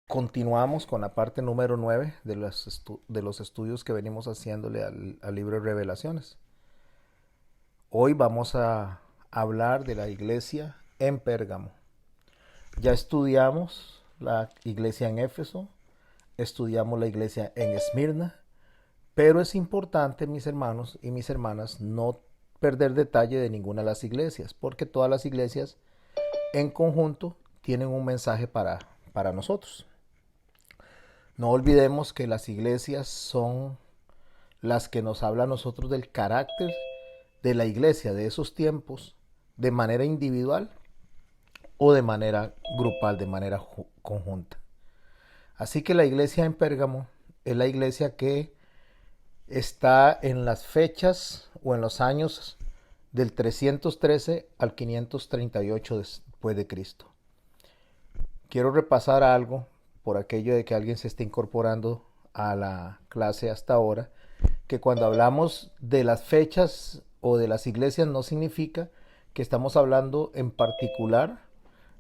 Continuamos con la parte número 9 de los estudios que venimos haciéndole al libro de Revelaciones. Hoy vamos a hablar de la iglesia en Pérgamo. Ya estudiamos la iglesia en Éfeso, estudiamos la iglesia en Esmirna, pero es importante, mis hermanos y mis hermanas, no perder detalle de ninguna de las iglesias, porque todas las iglesias en conjunto tienen un mensaje para nosotros. No olvidemos que las iglesias son las que nos hablan a nosotros del carácter de la iglesia de esos tiempos, de manera individual o de manera grupal, de manera conjunta. Así que la iglesia en Pérgamo es la iglesia que está en las fechas o en los años del 313 al 538 después de Cristo. Quiero repasar algo por aquello de que alguien se esté incorporando a la clase hasta ahora, que cuando hablamos de las fechas o de las iglesias no significa que estamos hablando en particular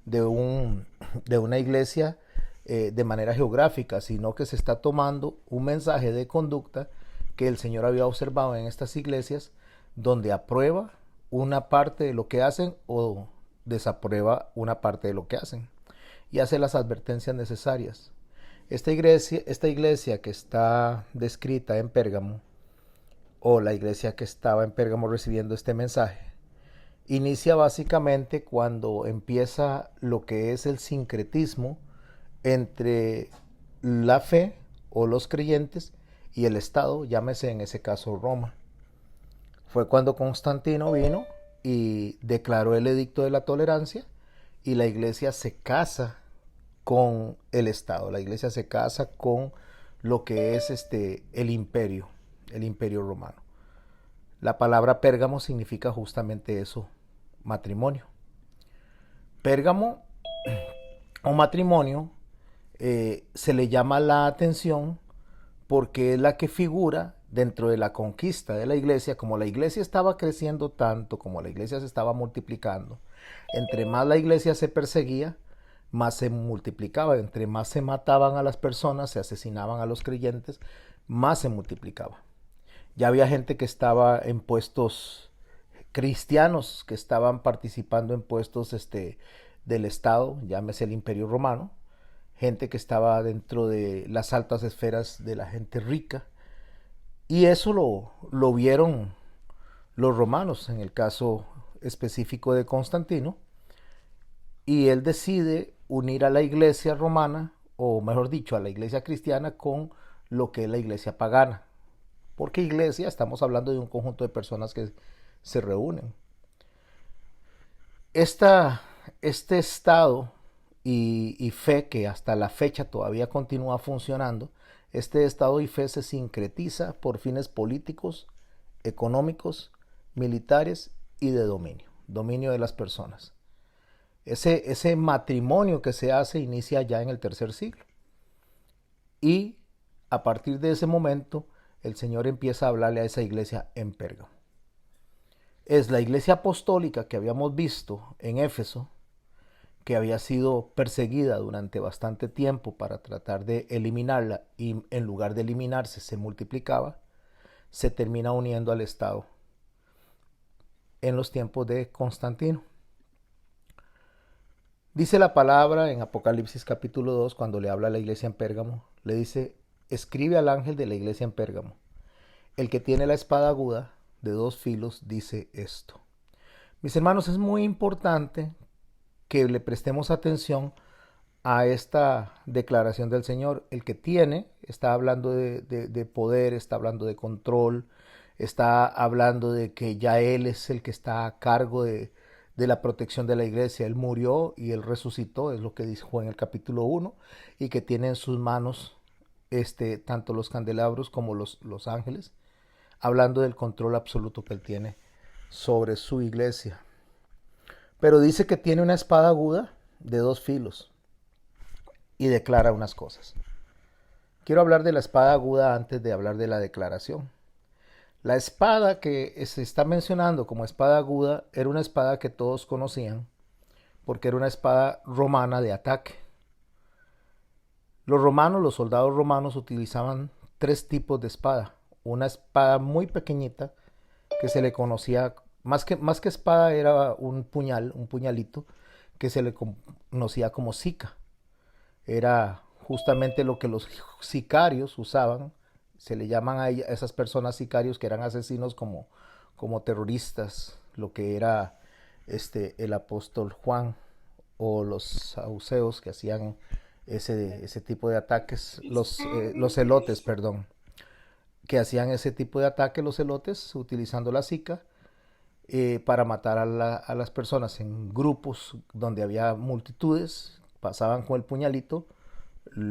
de una iglesia de manera geográfica, sino que se está tomando un mensaje de conducta que el Señor había observado en estas iglesias, donde aprueba una parte de lo que hacen o desaprueba una parte de lo que hacen y hace las advertencias necesarias. Esta iglesia que está descrita en Pérgamo, o la iglesia que estaba en Pérgamo recibiendo este mensaje, inicia básicamente cuando empieza lo que es el sincretismo entre la fe o los creyentes y el Estado, llámese en ese caso Roma. Fue cuando Constantino vino y declaró el edicto de la tolerancia y la iglesia se casa con el Estado, la iglesia se casa con lo que es el imperio romano. La palabra Pérgamo significa justamente eso, matrimonio. Pérgamo o matrimonio se le llama la atención porque es la que figura dentro de la conquista de la iglesia. Como la iglesia estaba creciendo tanto, como la iglesia se estaba multiplicando, entre más la iglesia se perseguía, más se multiplicaba. Entre más se mataban a las personas, se asesinaban a los creyentes, más se multiplicaba. Ya había gente que estaba en puestos cristianos, que estaban participando en puestos del Estado, llámese el Imperio Romano, gente que estaba dentro de las altas esferas de la gente rica, y eso lo vieron los romanos, en el caso específico de Constantino, y él decide unir a la iglesia romana, o mejor dicho, a la iglesia cristiana, con lo que es la iglesia pagana. Porque iglesia, estamos hablando de un conjunto de personas que se reúnen. Esta, este estado y fe que hasta la fecha todavía continúa funcionando, este estado y fe se sincretiza por fines políticos, económicos, militares y de dominio de las personas. Ese matrimonio que se hace inicia ya en el tercer siglo. Y a partir de ese momento, el Señor empieza a hablarle a esa iglesia en Pérgamo. Es la iglesia apostólica que habíamos visto en Éfeso, que había sido perseguida durante bastante tiempo para tratar de eliminarla, y en lugar de eliminarse se multiplicaba, se termina uniendo al Estado en los tiempos de Constantino. Dice la palabra en Apocalipsis capítulo 2, cuando le habla a la iglesia en Pérgamo, le dice: escribe al ángel de la iglesia en Pérgamo, el que tiene la espada aguda de dos filos dice esto. Mis hermanos, es muy importante que le prestemos atención a esta declaración del Señor. El que tiene está hablando de poder, está hablando de control, está hablando de que ya Él es el que está a cargo de la protección de la iglesia. Él murió y Él resucitó, es lo que dijo en el capítulo 1, y que tiene en sus manos tanto los candelabros como los ángeles, hablando del control absoluto que Él tiene sobre su iglesia. Pero dice que tiene una espada aguda de dos filos y declara unas cosas. Quiero hablar de la espada aguda antes de hablar de la declaración. La espada que se está mencionando como espada aguda era una espada que todos conocían porque era una espada romana de ataque. Los soldados romanos utilizaban tres tipos de espada. Una espada muy pequeñita que se le conocía, más que espada era un puñal, un puñalito, que se le conocía como sica. Era justamente lo que los sicarios usaban. Se le llaman a esas personas sicarios que eran asesinos como terroristas, lo que era el apóstol Juan o los saduceos que hacían ese tipo de ataques, los celotes, perdón, que hacían ese tipo de ataque los celotes utilizando la sica para matar a las personas en grupos donde había multitudes, pasaban con el puñalito,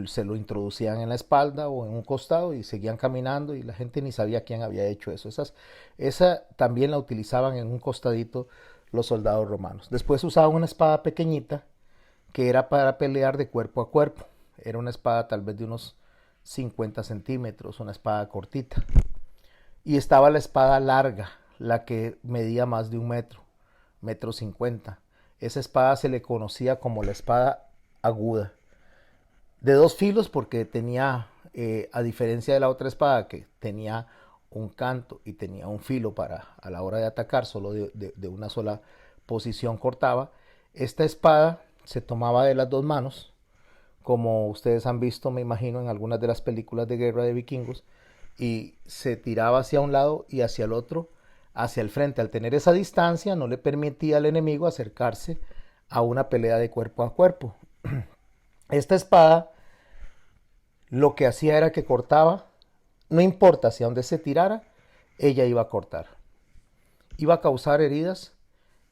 se lo introducían en la espalda o en un costado y seguían caminando y la gente ni sabía quién había hecho eso. Esa también la utilizaban en un costadito los soldados romanos. Después usaban una espada pequeñita que era para pelear de cuerpo a cuerpo. Era una espada tal vez de unos 50 centímetros, una espada cortita. Y estaba la espada larga, la que medía más de 1 metro, 1,50 metros. Esa espada se le conocía como la espada aguda. De 2 filos porque tenía, a diferencia de la otra espada que tenía un canto y tenía un filo para a la hora de atacar, solo de una sola posición cortaba. Esta espada se tomaba de las dos manos, como ustedes han visto, me imagino, en algunas de las películas de guerra de vikingos, y se tiraba hacia un lado y hacia el otro, hacia el frente. Al tener esa distancia no le permitía al enemigo acercarse a una pelea de cuerpo a cuerpo. Esta espada lo que hacía era que cortaba, no importa hacia dónde se tirara, ella iba a cortar. Iba a causar heridas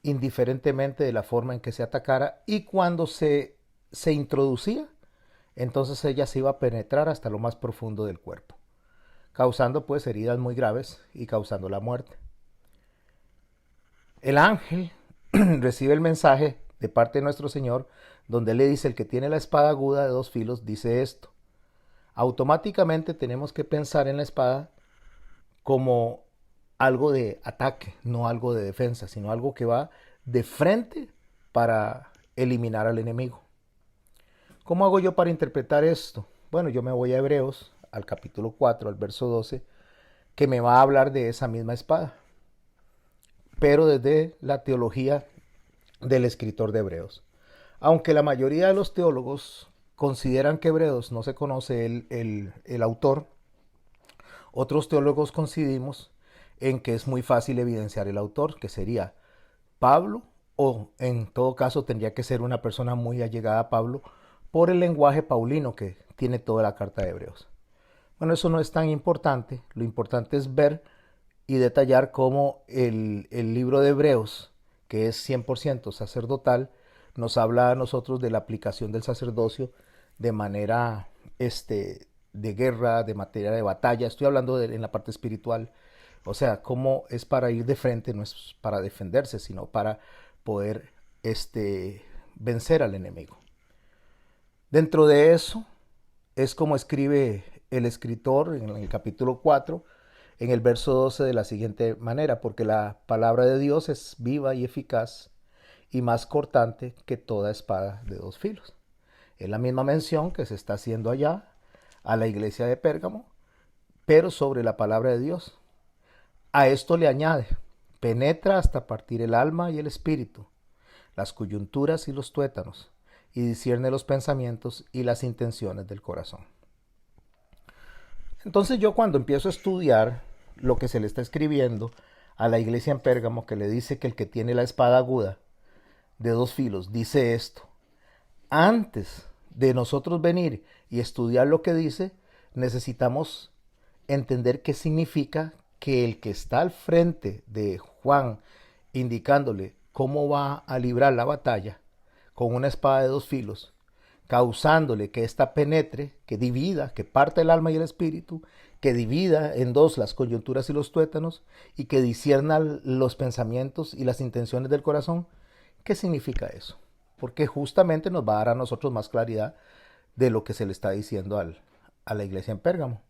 indiferentemente de la forma en que se atacara, y cuando se introducía, entonces ella se iba a penetrar hasta lo más profundo del cuerpo, causando pues heridas muy graves y causando la muerte. El ángel recibe el mensaje de parte de nuestro Señor, donde le dice: el que tiene la espada aguda de 2 filos dice esto. Automáticamente tenemos que pensar en la espada como algo de ataque, no algo de defensa, sino algo que va de frente para eliminar al enemigo. ¿Cómo hago yo para interpretar esto? Bueno, yo me voy a Hebreos, al capítulo 4, al verso 12, que me va a hablar de esa misma espada, pero desde la teología del escritor de Hebreos. Aunque la mayoría de los teólogos consideran que Hebreos no se conoce el autor, otros teólogos coincidimos en que es muy fácil evidenciar el autor, que sería Pablo, o en todo caso tendría que ser una persona muy allegada a Pablo por el lenguaje paulino que tiene toda la carta de Hebreos. Bueno, eso no es tan importante, lo importante es ver y detallar cómo el libro de Hebreos, que es 100% sacerdotal, nos habla a nosotros de la aplicación del sacerdocio de manera de guerra, de materia de batalla. Estoy hablando en la parte espiritual. O sea, cómo es para ir de frente, no es para defenderse, sino para poder vencer al enemigo. Dentro de eso es como escribe el escritor en el capítulo 4, en el verso 12, de la siguiente manera: porque la palabra de Dios es viva y eficaz y más cortante que toda espada de 2 filos. Es la misma mención que se está haciendo allá a la iglesia de Pérgamo, pero sobre la palabra de Dios. A esto le añade: penetra hasta partir el alma y el espíritu, las coyunturas y los tuétanos, y discierne los pensamientos y las intenciones del corazón. Entonces yo, cuando empiezo a estudiar lo que se le está escribiendo a la iglesia en Pérgamo, que le dice que el que tiene la espada aguda de 2 filos dice esto, antes de nosotros venir y estudiar lo que dice, necesitamos entender qué significa que el que está al frente de Juan, indicándole cómo va a librar la batalla con una espada de 2 filos, causándole que ésta penetre, que divida, que parta el alma y el espíritu, que divida en dos las coyunturas y los tuétanos, y que discierna los pensamientos y las intenciones del corazón. ¿Qué significa eso? Porque justamente nos va a dar a nosotros más claridad de lo que se le está diciendo a la iglesia en Pérgamo.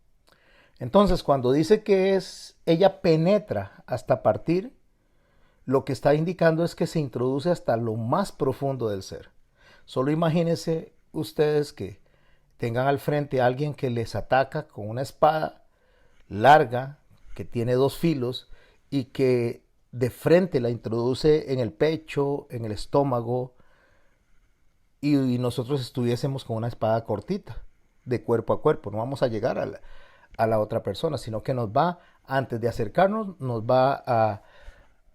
Entonces, cuando dice que ella penetra hasta partir, lo que está indicando es que se introduce hasta lo más profundo del ser. Solo imagínense ustedes que tengan al frente a alguien que les ataca con una espada larga, que tiene dos filos y que de frente la introduce en el pecho, en el estómago, y nosotros estuviésemos con una espada cortita, de cuerpo a cuerpo. No vamos a llegar a la otra persona, sino que nos va, antes de acercarnos, nos va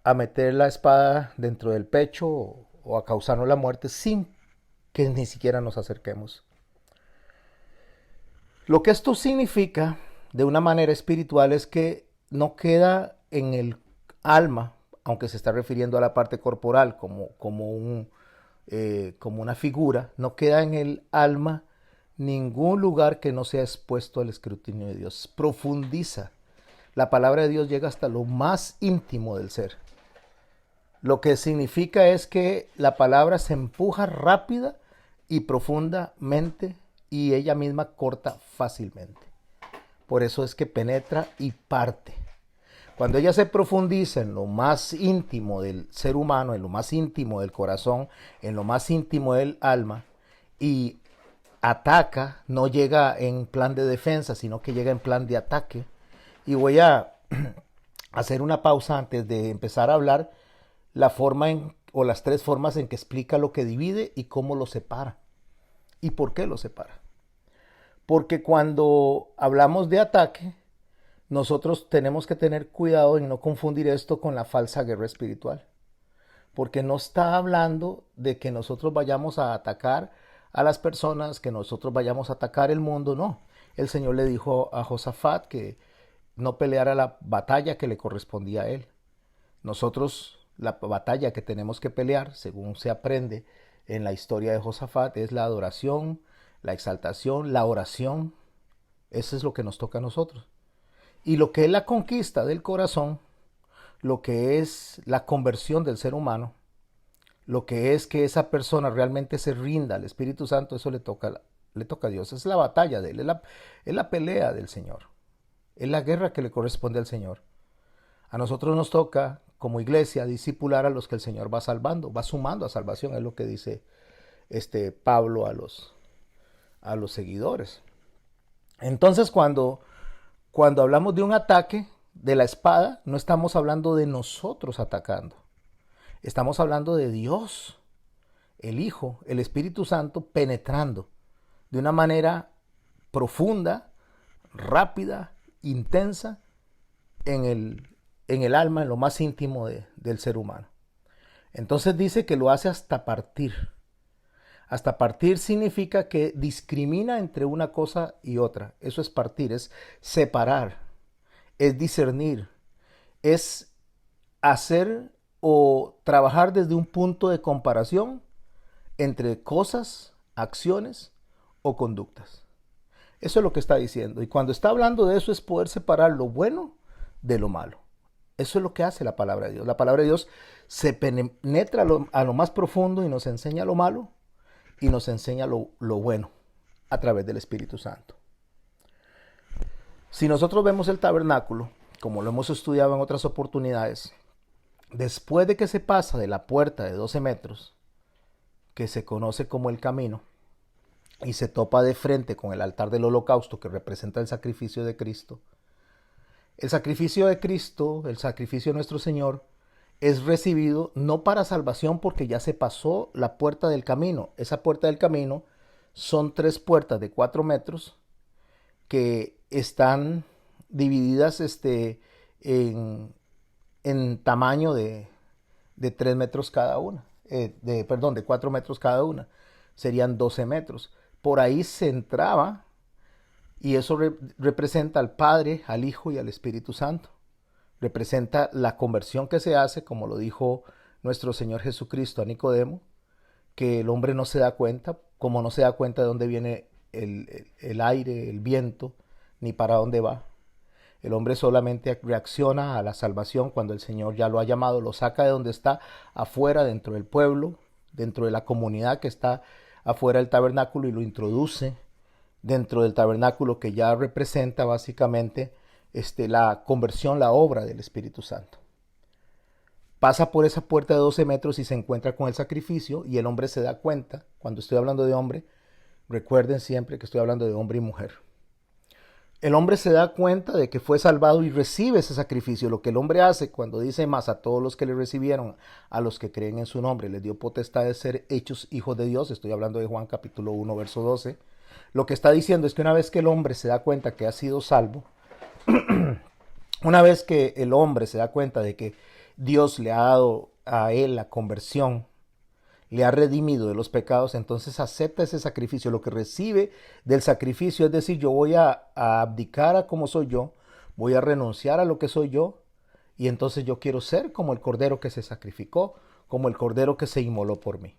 a meter la espada dentro del pecho o a causarnos la muerte sin que ni siquiera nos acerquemos. Lo que esto significa de una manera espiritual es que no queda en el alma, aunque se está refiriendo a la parte corporal como una figura, no queda en el alma ningún lugar que no sea expuesto al escrutinio de Dios. Profundiza. La palabra de Dios llega hasta lo más íntimo del ser. Lo que significa es que la palabra se empuja rápida y profundamente y ella misma corta fácilmente. Por eso es que penetra y parte. Cuando ella se profundiza en lo más íntimo del ser humano, en lo más íntimo del corazón, en lo más íntimo del alma, y ataca, no llega en plan de defensa, sino que llega en plan de ataque. Y voy a hacer una pausa antes de empezar a hablar la forma o las tres formas en que explica lo que divide y cómo lo separa. ¿Y por qué lo separa? Porque cuando hablamos de ataque, nosotros tenemos que tener cuidado en no confundir esto con la falsa guerra espiritual. Porque no está hablando de que nosotros vayamos a atacar a las personas, que nosotros vayamos a atacar el mundo, no. El Señor le dijo a Josafat que no peleara la batalla que le correspondía a él. Nosotros, la batalla que tenemos que pelear, según se aprende en la historia de Josafat, es la adoración, la exaltación, la oración. Eso es lo que nos toca a nosotros. Y lo que es la conquista del corazón, lo que es la conversión del ser humano, lo que es que esa persona realmente se rinda al Espíritu Santo, eso le toca a Dios. Es la batalla de él, es la pelea del Señor. Es la guerra que le corresponde al Señor. A nosotros nos toca, como iglesia, discipular a los que el Señor va salvando, va sumando a salvación, es lo que dice Pablo a los seguidores. Entonces, cuando hablamos de un ataque de la espada, no estamos hablando de nosotros atacando. Estamos hablando de Dios, el Hijo, el Espíritu Santo, penetrando de una manera profunda, rápida, intensa, en el alma, en lo más íntimo del ser humano. Entonces dice que lo hace hasta partir. Hasta partir significa que discrimina entre una cosa y otra. Eso es partir, es separar, es discernir, es hacer o trabajar desde un punto de comparación entre cosas, acciones o conductas. Eso es lo que está diciendo. Y cuando está hablando de eso es poder separar lo bueno de lo malo. Eso es lo que hace la palabra de Dios. La palabra de Dios se penetra a lo más profundo y nos enseña lo malo y nos enseña lo bueno a través del Espíritu Santo. Si nosotros vemos el tabernáculo, como lo hemos estudiado en otras oportunidades, después de que se pasa de la puerta de 12 metros, que se conoce como el camino, y se topa de frente con el altar del holocausto que representa el sacrificio de Cristo, el sacrificio de Cristo, el sacrificio de nuestro Señor, es recibido no para salvación porque ya se pasó la puerta del camino. Esa puerta del camino son 3 puertas de 4 metros que están divididas en tamaño de 3 metros cada una. De 4 metros cada una. Serían 12 metros. Por ahí se entraba y eso representa al Padre, al Hijo y al Espíritu Santo. Representa la conversión que se hace, como lo dijo nuestro Señor Jesucristo a Nicodemo, que el hombre no se da cuenta, como no se da cuenta de dónde viene el aire, el viento, ni para dónde va. El hombre solamente reacciona a la salvación cuando el Señor ya lo ha llamado, lo saca de donde está, afuera, dentro del pueblo, dentro de la comunidad que está afuera del tabernáculo y lo introduce dentro del tabernáculo que ya representa básicamente la conversión, la obra del Espíritu Santo. Pasa por esa puerta de 12 metros y se encuentra con el sacrificio y el hombre se da cuenta, cuando estoy hablando de hombre, Recuerden siempre que estoy hablando de hombre y mujer. El hombre se da cuenta de que fue salvado y recibe ese sacrificio. Lo que el hombre hace cuando dice más a todos los que le recibieron, a los que creen en su nombre, les dio potestad de ser hechos hijos de Dios. Estoy hablando de Juan capítulo 1, verso 12. Lo que está diciendo es que una vez que el hombre se da cuenta que ha sido salvo, una vez que el hombre se da cuenta de que Dios le ha dado a él la conversión, le ha redimido de los pecados, entonces acepta ese sacrificio. Lo que recibe del sacrificio es decir, yo voy a abdicar a como soy yo, voy a renunciar a lo que soy yo, y entonces yo quiero ser como el cordero que se sacrificó, como el cordero que se inmoló por mí.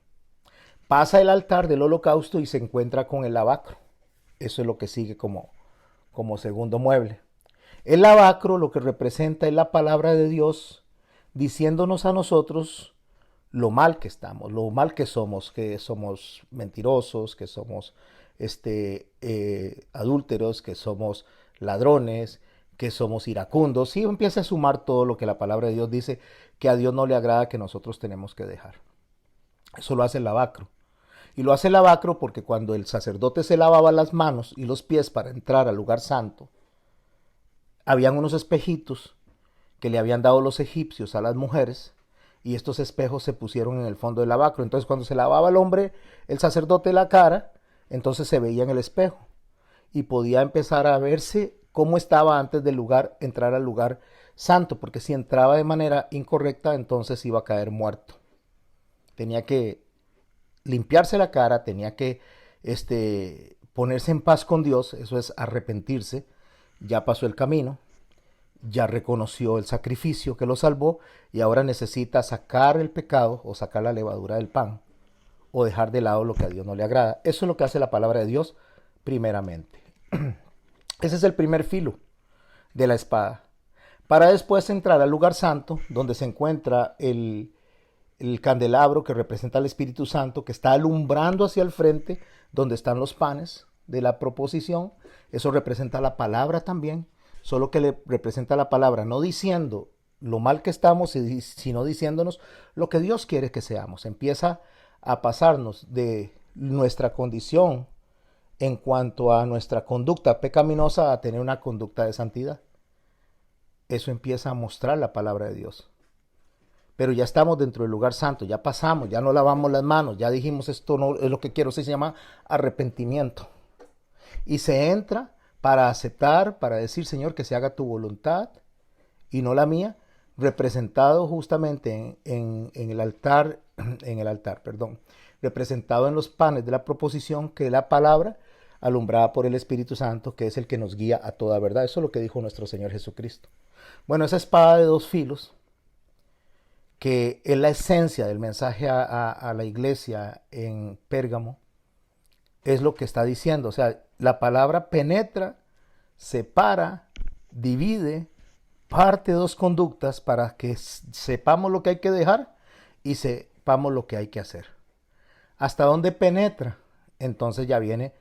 Pasa el altar del holocausto y se encuentra con el lavacro. Eso es lo que sigue como segundo mueble. El lavacro lo que representa es la palabra de Dios diciéndonos a nosotros lo mal que estamos, lo mal que somos mentirosos, que somos adúlteros, que somos ladrones, que somos iracundos. Y empieza a sumar todo lo que la palabra de Dios dice que a Dios no le agrada que nosotros tenemos que dejar. Eso lo hace el lavacro. Y lo hace el lavacro porque cuando el sacerdote se lavaba las manos y los pies para entrar al lugar santo, habían unos espejitos que le habían dado los egipcios a las mujeres, y estos espejos se pusieron en el fondo del lavacro. Entonces cuando se lavaba el hombre, el sacerdote, la cara, entonces se veía en el espejo y podía empezar a verse cómo estaba antes del lugar, entrar al lugar santo, porque si entraba de manera incorrecta, entonces iba a caer muerto. Tenía que limpiarse la cara, tenía que ponerse en paz con Dios, eso es arrepentirse. Ya pasó el camino, ya reconoció el sacrificio que lo salvó y ahora necesita sacar el pecado o sacar la levadura del pan o dejar de lado lo que a Dios no le agrada. Eso es lo que hace la palabra de Dios primeramente. Ese es el primer filo de la espada. Para después entrar al lugar santo, donde se encuentra el candelabro que representa al Espíritu Santo, que está alumbrando hacia el frente, donde están los panes de la proposición. Eso representa la palabra también, solo que le representa la palabra, no diciendo lo mal que estamos, sino diciéndonos lo que Dios quiere que seamos. Empieza a pasarnos de nuestra condición en cuanto a nuestra conducta pecaminosa a tener una conducta de santidad. Eso empieza a mostrar la palabra de Dios. Pero ya estamos dentro del lugar santo, ya pasamos, ya no lavamos las manos, ya dijimos esto no es lo que quiero, se llama arrepentimiento. Y se entra para aceptar, para decir, Señor, que se haga tu voluntad y no la mía, representado justamente en el altar, representado en los panes de la proposición, que es la palabra alumbrada por el Espíritu Santo, que es el que nos guía a toda verdad. Eso es lo que dijo nuestro Señor Jesucristo. Bueno, esa espada de dos filos, que es la esencia del mensaje a la iglesia en Pérgamo, es lo que está diciendo. O sea, la palabra penetra, separa, divide, parte dos conductas para que sepamos lo que hay que dejar y sepamos lo que hay que hacer. ¿Hasta dónde penetra? Entonces ya viene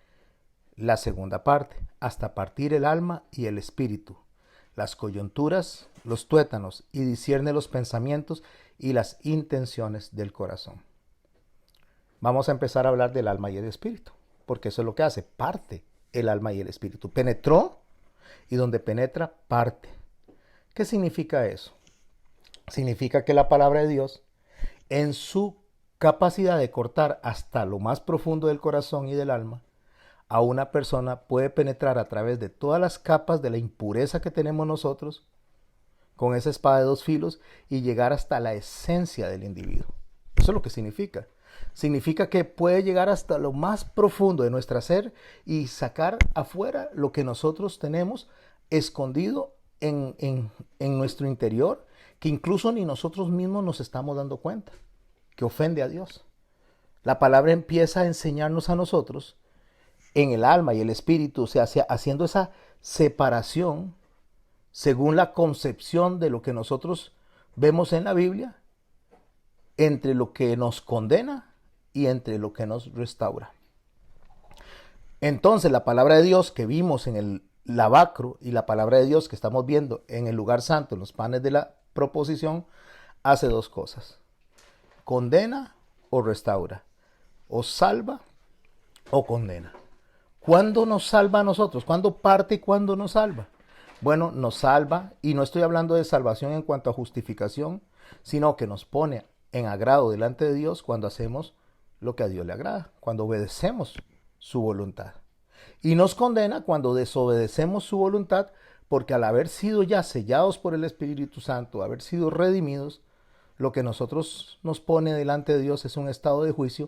la segunda parte, hasta partir el alma y el espíritu, las coyunturas, los tuétanos, y discierne los pensamientos y las intenciones del corazón. Vamos a empezar a hablar del alma y el espíritu, porque eso es lo que hace, parte el alma y el espíritu. Penetró, y donde penetra, parte. ¿Qué significa eso? Significa que la palabra de Dios, en su capacidad de cortar hasta lo más profundo del corazón y del alma, a una persona puede penetrar a través de todas las capas de la impureza que tenemos nosotros, con esa espada de dos filos, y llegar hasta la esencia del individuo. Eso es lo que significa. Significa que puede llegar hasta lo más profundo de nuestra ser y sacar afuera lo que nosotros tenemos escondido en nuestro interior, que incluso ni nosotros mismos nos estamos dando cuenta, que ofende a Dios. La palabra empieza a enseñarnos a nosotros en el alma y el espíritu, o sea, haciendo esa separación según la concepción de lo que nosotros vemos en la Biblia, entre lo que nos condena y entre lo que nos restaura. Entonces la palabra de Dios que vimos en el lavacro y la palabra de Dios que estamos viendo en el lugar santo, en los panes de la proposición, hace dos cosas: condena o restaura, o salva o condena. ¿Cuándo nos salva a nosotros? ¿Cuándo parte y cuándo nos salva? Bueno, nos salva, y no estoy hablando de salvación en cuanto a justificación, sino que nos pone en agrado delante de Dios cuando hacemos lo que a Dios le agrada, cuando obedecemos su voluntad. Y nos condena cuando desobedecemos su voluntad, porque al haber sido ya sellados por el Espíritu Santo, haber sido redimidos, lo que nosotros nos pone delante de Dios es un estado de juicio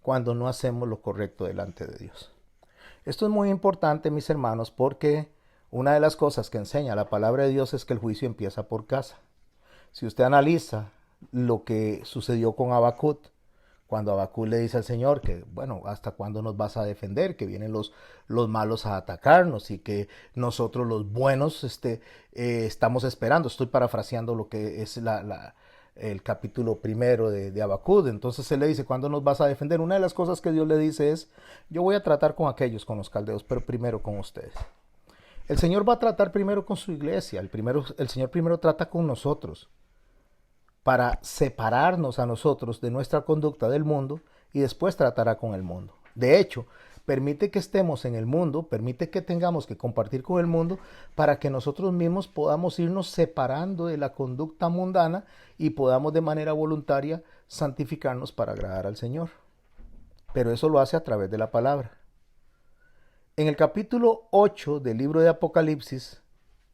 cuando no hacemos lo correcto delante de Dios. Esto es muy importante, mis hermanos, porque una de las cosas que enseña la palabra de Dios es que el juicio empieza por casa. Si usted analiza lo que sucedió con Habacuc, cuando Habacuc le dice al Señor que, bueno, ¿hasta cuándo nos vas a defender? Que vienen los malos a atacarnos y que nosotros los buenos estamos esperando. Estoy parafraseando lo que es el capítulo primero de Habacuc. Entonces él le dice, ¿cuándo nos vas a defender? Una de las cosas que Dios le dice es, yo voy a tratar con aquellos, con los caldeos, pero primero con ustedes. El Señor va a tratar primero con su iglesia. El Señor primero trata con nosotros para separarnos a nosotros de nuestra conducta del mundo, y después tratará con el mundo. De hecho, permite que estemos en el mundo, permite que tengamos que compartir con el mundo para que nosotros mismos podamos irnos separando de la conducta mundana y podamos de manera voluntaria santificarnos para agradar al Señor. Pero eso lo hace a través de la palabra. En el capítulo 8 del libro de Apocalipsis,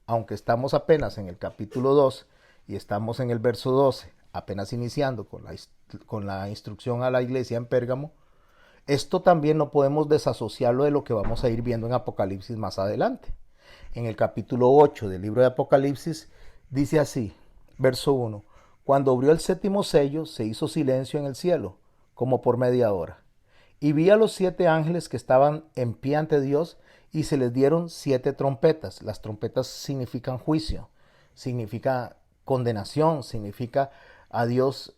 aunque estamos apenas en el capítulo 2 y estamos en el verso 12, apenas iniciando con la instrucción a la iglesia en Pérgamo, esto también no podemos desasociarlo de lo que vamos a ir viendo en Apocalipsis más adelante. En el capítulo 8 del libro de Apocalipsis dice así, verso 1, cuando abrió el séptimo sello se hizo silencio en el cielo, como por media hora. Y vi a los 7 ángeles que estaban en pie ante Dios, y se les dieron 7 trompetas. Las trompetas significan juicio, significa condenación, significa a Dios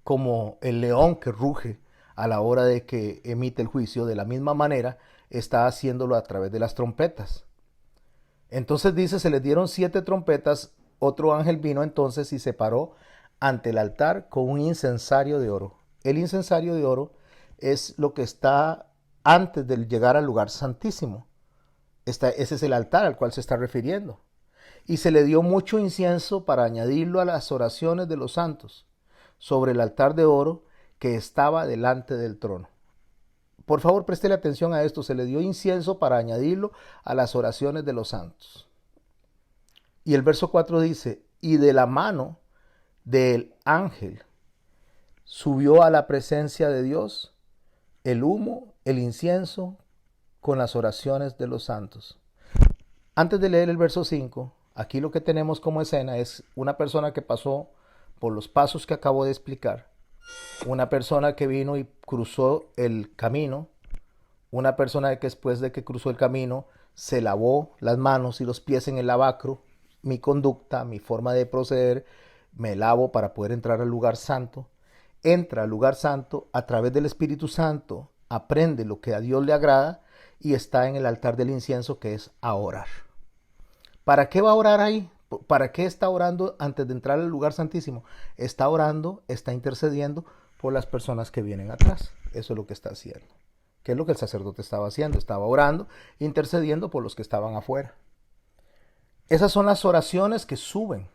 como el león que ruge a la hora de que emite el juicio. De la misma manera está haciéndolo a través de las trompetas. Entonces dice, se les dieron 7 trompetas. Otro ángel vino entonces y se paró ante el altar con un incensario de oro. El incensario de oro es lo que está antes de llegar al lugar santísimo. Ese es el altar al cual se está refiriendo. Y se le dio mucho incienso para añadirlo a las oraciones de los santos sobre el altar de oro que estaba delante del trono. Por favor, préstele atención a esto. Se le dio incienso para añadirlo a las oraciones de los santos. Y el verso 4 dice, y de la mano del ángel subió a la presencia de Dios el humo, el incienso, con las oraciones de los santos. Antes de leer el verso 5, aquí lo que tenemos como escena es una persona que pasó por los pasos que acabo de explicar, una persona que vino y cruzó el camino, una persona que después de que cruzó el camino se lavó las manos y los pies en el lavacro. Mi conducta, mi forma de proceder, me lavo para poder entrar al lugar santo. Entra al lugar santo a través del Espíritu Santo, aprende lo que a Dios le agrada y está en el altar del incienso, que es a orar. ¿Para qué va a orar ahí? ¿Para qué está orando antes de entrar al lugar santísimo? Está orando, está intercediendo por las personas que vienen atrás. Eso es lo que está haciendo. ¿Qué es lo que el sacerdote estaba haciendo? Estaba orando, intercediendo por los que estaban afuera. Esas son las oraciones que suben.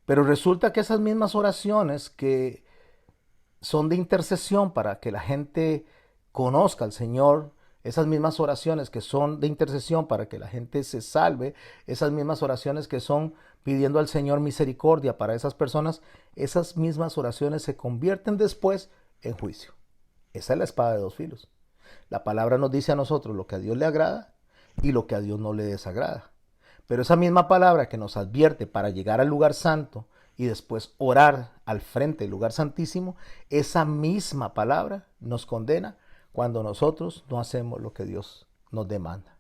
Pero resulta que esas mismas oraciones que son de intercesión para que la gente conozca al Señor, esas mismas oraciones que son de intercesión para que la gente se salve, esas mismas oraciones que son pidiendo al Señor misericordia para esas personas, esas mismas oraciones se convierten después en juicio. Esa es la espada de dos filos. La palabra nos dice a nosotros lo que a Dios le agrada y lo que a Dios no le desagrada. Pero esa misma palabra que nos advierte para llegar al lugar santo y después orar al frente del lugar santísimo, esa misma palabra nos condena cuando nosotros no hacemos lo que Dios nos demanda.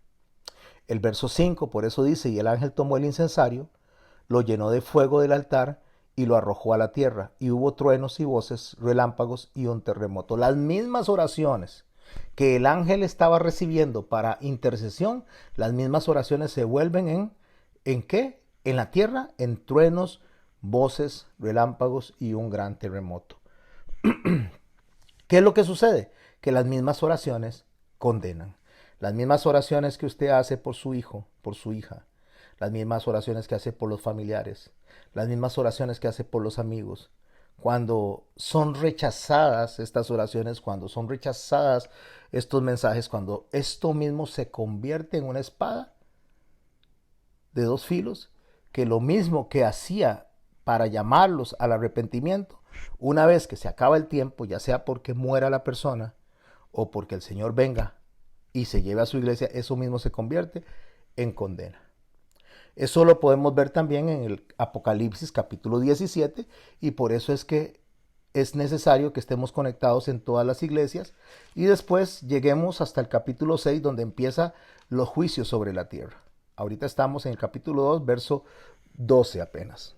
El verso 5 por eso dice, y el ángel tomó el incensario, lo llenó de fuego del altar y lo arrojó a la tierra, y hubo truenos y voces, relámpagos y un terremoto. Las mismas oraciones que el ángel estaba recibiendo para intercesión, las mismas oraciones se vuelven ¿en qué? En la tierra, en truenos, voces, relámpagos y un gran terremoto. ¿Qué es lo que sucede? Que las mismas oraciones condenan. Las mismas oraciones que usted hace por su hijo, por su hija, las mismas oraciones que hace por los familiares, las mismas oraciones que hace por los amigos. Cuando son rechazadas estas oraciones, cuando son rechazadas estos mensajes, cuando esto mismo se convierte en una espada de dos filos, que lo mismo que hacía para llamarlos al arrepentimiento, una vez que se acaba el tiempo, ya sea porque muera la persona o porque el Señor venga y se lleve a su iglesia, eso mismo se convierte en condena. Eso lo podemos ver también en el Apocalipsis capítulo 17 y por eso es que es necesario que estemos conectados en todas las iglesias y después lleguemos hasta el capítulo 6 donde empieza los juicios sobre la tierra. Ahorita estamos en el capítulo 2, verso 12 apenas.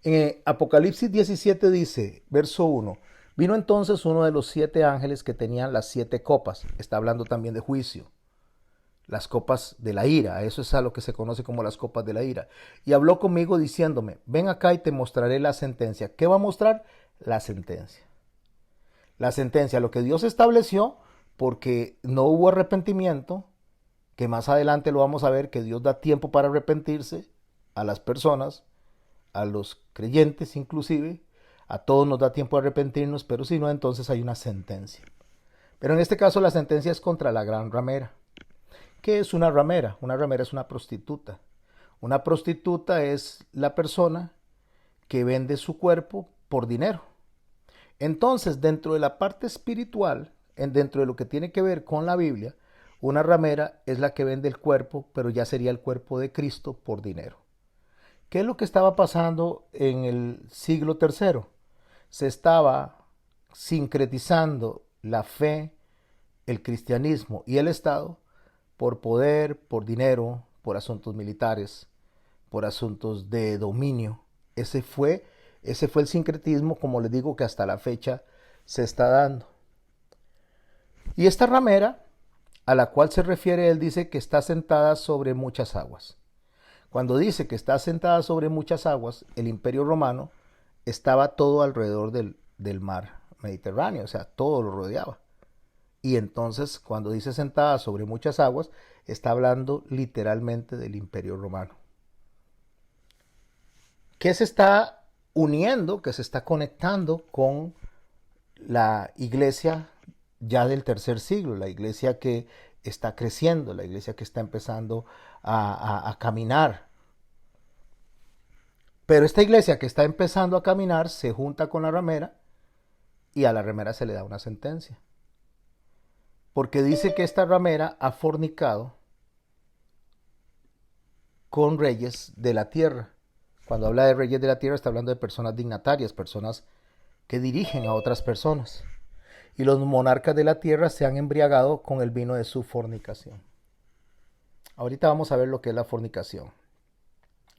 En Apocalipsis 17 dice, verso 1, vino entonces uno de los 7 ángeles que tenían las 7 copas. Está hablando también de juicio. Las copas de la ira, eso es a lo que se conoce como las copas de la ira. Y habló conmigo diciéndome, ven acá y te mostraré la sentencia. ¿Qué va a mostrar? La sentencia. La sentencia, lo que Dios estableció, porque no hubo arrepentimiento, que más adelante lo vamos a ver, que Dios da tiempo para arrepentirse a las personas, a los creyentes inclusive, a todos nos da tiempo de arrepentirnos, pero si no, entonces hay una sentencia. Pero en este caso la sentencia es contra la gran ramera. ¿Qué es una ramera? Una ramera es una prostituta. Una prostituta es la persona que vende su cuerpo por dinero. Entonces, dentro de la parte espiritual, dentro de lo que tiene que ver con la Biblia, una ramera es la que vende el cuerpo, pero ya sería el cuerpo de Cristo por dinero. ¿Qué es lo que estaba pasando en el siglo III? Se estaba sincretizando la fe, el cristianismo y el Estado por poder, por dinero, por asuntos militares, por asuntos de dominio. Ese fue el sincretismo, como les digo, que hasta la fecha se está dando. Y esta ramera, a la cual se refiere, él dice que está sentada sobre muchas aguas. Cuando dice que está sentada sobre muchas aguas, el Imperio Romano estaba todo alrededor del mar Mediterráneo, o sea, todo lo rodeaba. Y entonces, cuando dice sentada sobre muchas aguas, está hablando literalmente del Imperio Romano. ¿Qué se está uniendo, que se está conectando con la iglesia ya del tercer siglo, la iglesia que está creciendo, la iglesia que está empezando a caminar? Pero esta iglesia que está empezando a caminar se junta con la ramera y a la ramera se le da una sentencia. Porque dice que esta ramera ha fornicado con reyes de la tierra. Cuando habla de reyes de la tierra está hablando de personas dignatarias, personas que dirigen a otras personas. Y los monarcas de la tierra se han embriagado con el vino de su fornicación. Ahorita vamos a ver lo que es la fornicación.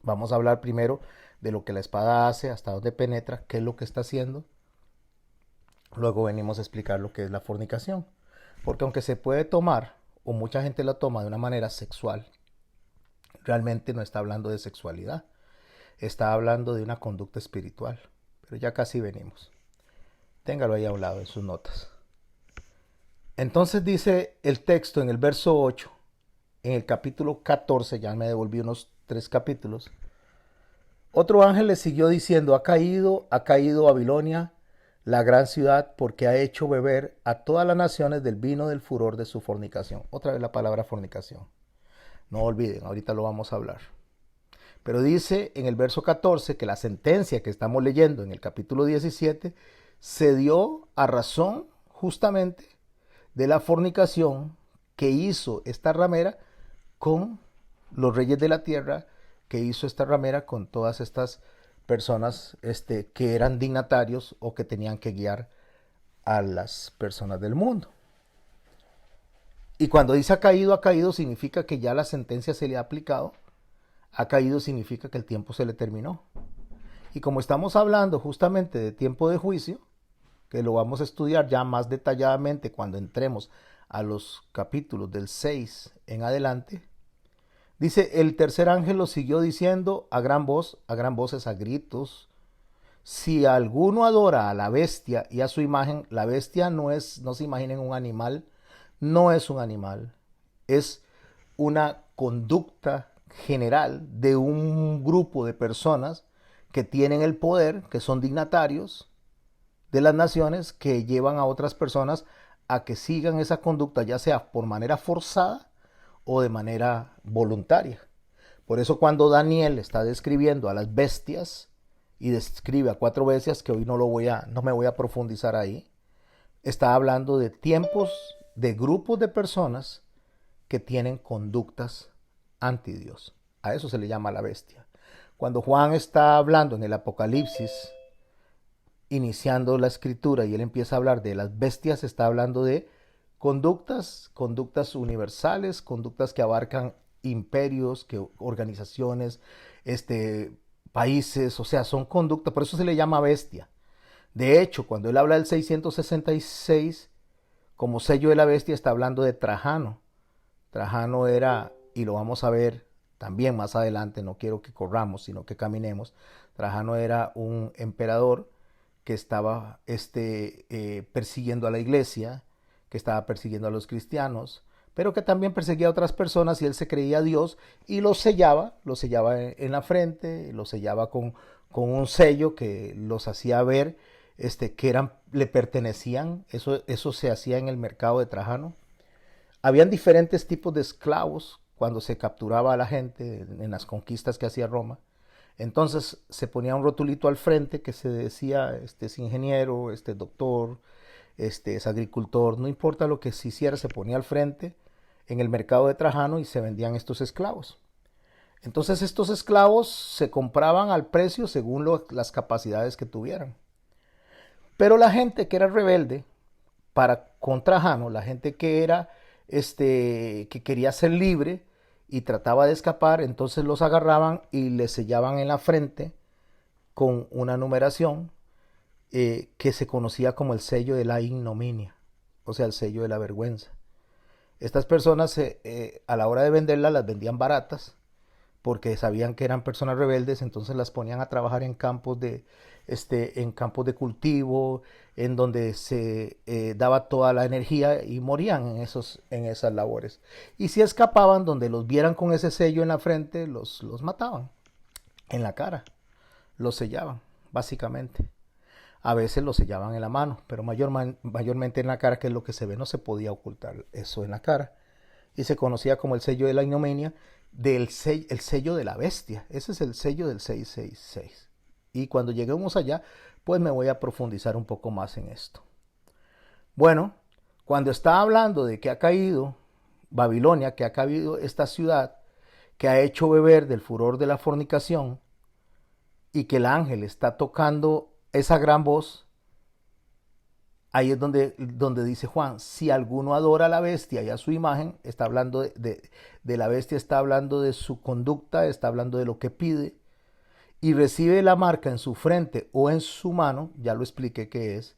Vamos a hablar primero de lo que la espada hace, hasta dónde penetra, qué es lo que está haciendo. Luego venimos a explicar lo que es la fornicación. Porque aunque se puede tomar, o mucha gente la toma de una manera sexual, realmente no está hablando de sexualidad. Está hablando de una conducta espiritual. Pero ya casi venimos. Téngalo ahí a un lado en sus notas. Entonces dice el texto en el verso 8, en el capítulo 14, ya me devolví unos 3 capítulos. Otro ángel le siguió diciendo, ha caído Babilonia, la gran ciudad, porque ha hecho beber a todas las naciones del vino del furor de su fornicación. Otra vez la palabra fornicación. No olviden, ahorita lo vamos a hablar. Pero dice en el verso 14 que la sentencia que estamos leyendo en el capítulo 17 se dio a razón justamente de la fornicación que hizo esta ramera con los reyes de la tierra, que hizo esta ramera con todas estas personas que eran dignatarios o que tenían que guiar a las personas del mundo. Y cuando dice ha caído significa que ya la sentencia se le ha aplicado. Ha caído significa que el tiempo se le terminó. Y como estamos hablando justamente de tiempo de juicio, que lo vamos a estudiar ya más detalladamente cuando entremos a los capítulos del 6 en adelante, dice, el tercer ángel lo siguió diciendo a gran voz es a gritos, si alguno adora a la bestia y a su imagen, la bestia no se imaginen un animal, no es un animal, es una conducta general de un grupo de personas que tienen el poder, que son dignatarios de las naciones, que llevan a otras personas a que sigan esa conducta, ya sea por manera forzada o de manera voluntaria. Por eso cuando Daniel está describiendo a las bestias y describe a 4 bestias, que hoy no me voy a profundizar ahí, está hablando de tiempos, de grupos de personas que tienen conductas anti Dios. A eso se le llama la bestia. Cuando Juan está hablando en el Apocalipsis, iniciando la escritura, y él empieza a hablar de las bestias, está hablando de conductas universales, conductas que abarcan imperios, que organizaciones, países, o sea, son conductas, por eso se le llama bestia. De hecho, cuando él habla del 666, como sello de la bestia, está hablando de Trajano. Trajano era, y lo vamos a ver también más adelante, no quiero que corramos, sino que caminemos. Trajano era un emperador que estaba persiguiendo a la iglesia, que estaba persiguiendo a los cristianos, pero que también perseguía a otras personas, y él se creía Dios y los sellaba en la frente, los sellaba con un sello que los hacía ver le pertenecían. Eso se hacía en el mercado de Trajano. Habían diferentes tipos de esclavos cuando se capturaba a la gente en las conquistas que hacía Roma. Entonces se ponía un rotulito al frente que se decía, este es ingeniero, este es doctor, este es agricultor, no importa lo que se hiciera, se ponía al frente en el mercado de Trajano y se vendían estos esclavos. Entonces estos esclavos se compraban al precio según las capacidades que tuvieran. Pero la gente que era rebelde con Trajano, la gente que era que quería ser libre y trataba de escapar, entonces los agarraban y les sellaban en la frente con una numeración que se conocía como el sello de la ignominia, o sea, el sello de la vergüenza. Estas personas a la hora de venderlas las vendían baratas porque sabían que eran personas rebeldes, entonces las ponían a trabajar en campos de cultivo, en donde se daba toda la energía, y morían en esas labores. Y si escapaban, donde los vieran con ese sello en la frente, los mataban en la cara, los sellaban, básicamente. A veces los sellaban en la mano, pero mayormente en la cara, que es lo que se ve, no se podía ocultar eso en la cara. Y se conocía como el sello de la ignominia, el sello de la bestia. Ese es el sello del 666. Y cuando lleguemos allá, pues me voy a profundizar un poco más en esto. Bueno, cuando está hablando de que ha caído Babilonia, que ha caído esta ciudad, que ha hecho beber del furor de la fornicación, y que el ángel está tocando esa gran voz, ahí es donde dice Juan, si alguno adora a la bestia y a su imagen, está hablando de la bestia, está hablando de su conducta, está hablando de lo que pide, y recibe la marca en su frente o en su mano, ya lo expliqué qué es,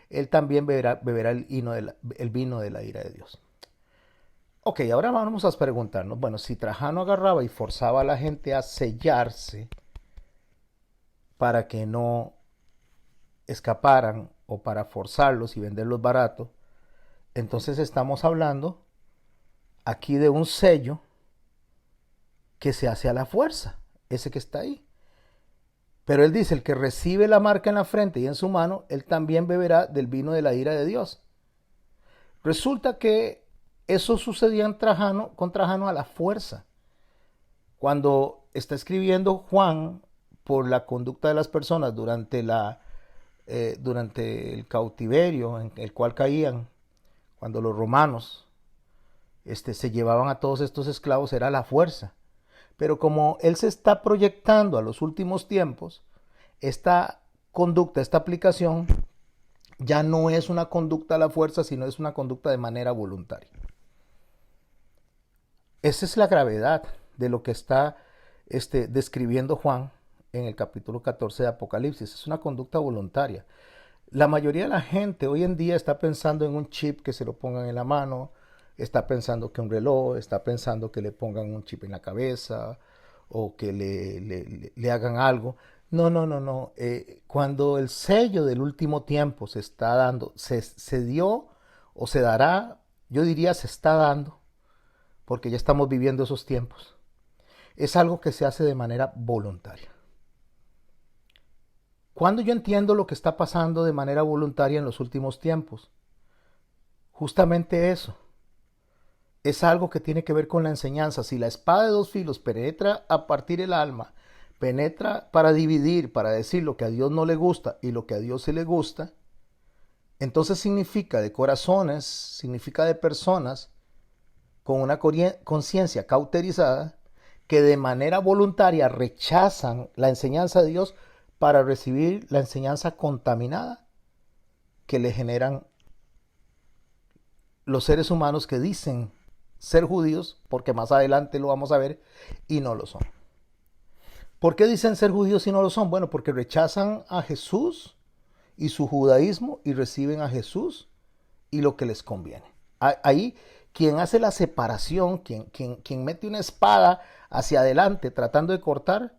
él también beberá el vino de la ira de Dios. Ok, ahora vamos a preguntarnos, bueno, si Trajano agarraba y forzaba a la gente a sellarse para que no escaparan, o para forzarlos y venderlos barato, entonces estamos hablando aquí de un sello que se hace a la fuerza, ese que está ahí. Pero él dice, el que recibe la marca en la frente y en su mano, él también beberá del vino de la ira de Dios. Resulta que eso sucedía con Trajano a la fuerza. Cuando está escribiendo Juan por la conducta de las personas durante el cautiverio en el cual caían, cuando los romanos se llevaban a todos estos esclavos, era la fuerza. Pero como él se está proyectando a los últimos tiempos, esta conducta, esta aplicación, ya no es una conducta a la fuerza, sino es una conducta de manera voluntaria. Esa es la gravedad de lo que está describiendo Juan en el capítulo 14 de Apocalipsis. Es una conducta voluntaria. La mayoría de la gente hoy en día está pensando en un chip que se lo pongan en la mano, está pensando que un reloj, está pensando que le pongan un chip en la cabeza o que le hagan algo. No, no, no, no. Cuando el sello del último tiempo se está dando, se dio o se dará, yo diría se está dando, porque ya estamos viviendo esos tiempos. Es algo que se hace de manera voluntaria. Cuando yo entiendo lo que está pasando de manera voluntaria en los últimos tiempos, justamente eso. Es algo que tiene que ver con la enseñanza. Si la espada de dos filos penetra a partir el alma, penetra para dividir, para decir lo que a Dios no le gusta y lo que a Dios sí le gusta, entonces significa de corazones, significa de personas con una conciencia cauterizada que de manera voluntaria rechazan la enseñanza de Dios para recibir la enseñanza contaminada que le generan los seres humanos que dicen ser judíos, porque más adelante lo vamos a ver, y no lo son. ¿Por qué dicen ser judíos y no lo son? Bueno, porque rechazan a Jesús y su judaísmo y reciben a Jesús y lo que les conviene. Ahí quien hace la separación, quien mete una espada hacia adelante tratando de cortar,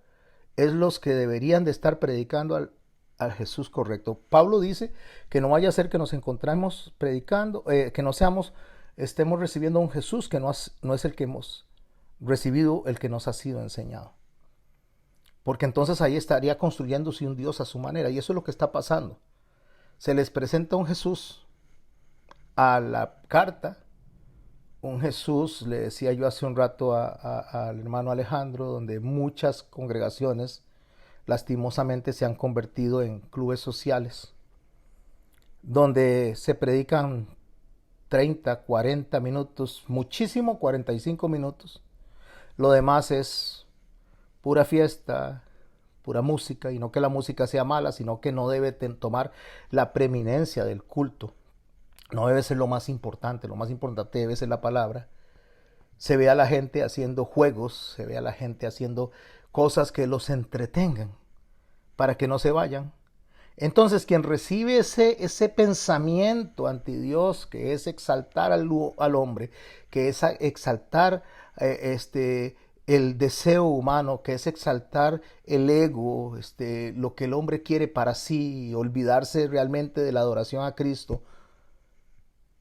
es los que deberían de estar predicando al Jesús correcto. Pablo dice que no vaya a ser que nos encontremos predicando, que no estemos recibiendo a un Jesús que no es el que hemos recibido, el que nos ha sido enseñado. Porque entonces ahí estaría construyéndose un Dios a su manera, y eso es lo que está pasando. Se les presenta un Jesús a la carta, un Jesús, le decía yo hace un rato al hermano Alejandro, donde muchas congregaciones lastimosamente se han convertido en clubes sociales, donde se predican 30, 40 minutos, muchísimo 45 minutos. Lo demás es pura fiesta, pura música, y no que la música sea mala, sino que no debe tomar la preeminencia del culto. No debe ser lo más importante debe ser la palabra. Se ve a la gente haciendo juegos, se ve a la gente haciendo cosas que los entretengan para que no se vayan. Entonces quien recibe ese pensamiento anti Dios, que es exaltar al hombre, que es exaltar el deseo humano, que es exaltar el ego, lo que el hombre quiere para sí, y olvidarse realmente de la adoración a Cristo,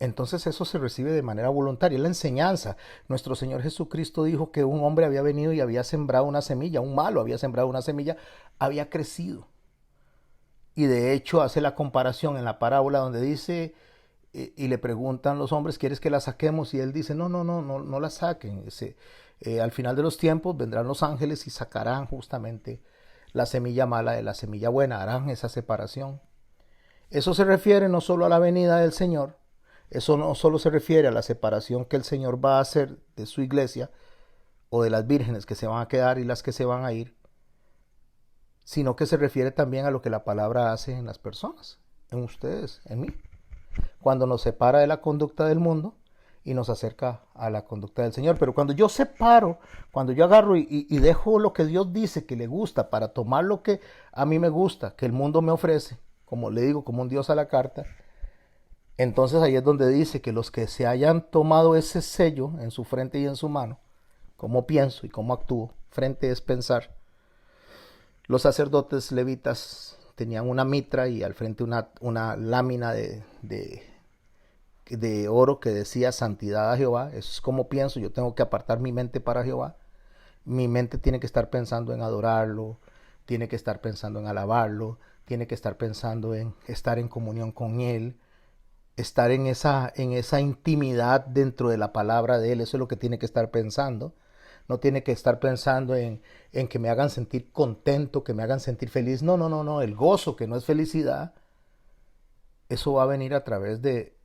entonces eso se recibe de manera voluntaria, es la enseñanza. Nuestro Señor Jesucristo dijo que un hombre había venido y había sembrado una semilla, un malo había sembrado una semilla, había crecido. Y de hecho hace la comparación en la parábola donde dice, y le preguntan los hombres, ¿quieres que la saquemos? Y él dice, no la saquen. Al final de los tiempos vendrán los ángeles y sacarán justamente la semilla mala de la semilla buena, harán esa separación. Eso se refiere no solo a la venida del Señor, eso no solo se refiere a la separación que el Señor va a hacer de su iglesia o de las vírgenes que se van a quedar y las que se van a ir, sino que se refiere también a lo que la palabra hace en las personas, en ustedes, en mí, cuando nos separa de la conducta del mundo y nos acerca a la conducta del Señor. Pero cuando yo separo, cuando yo agarro y dejo lo que Dios dice que le gusta para tomar lo que a mí me gusta, que el mundo me ofrece, como le digo, como un Dios a la carta, entonces ahí es donde dice que los que se hayan tomado ese sello en su frente y en su mano, cómo pienso y cómo actúo, frente es pensar. Los sacerdotes levitas tenían una mitra y al frente una lámina de oro que decía santidad a Jehová. Eso es como pienso, yo tengo que apartar mi mente para Jehová. Mi mente tiene que estar pensando en adorarlo, tiene que estar pensando en alabarlo, tiene que estar pensando en estar en comunión con Él, estar en esa intimidad dentro de la palabra de Él. Eso es lo que tiene que estar pensando. No tiene que estar pensando en que me hagan sentir contento, que me hagan sentir feliz. No. El gozo, que no es felicidad, eso va a venir a través de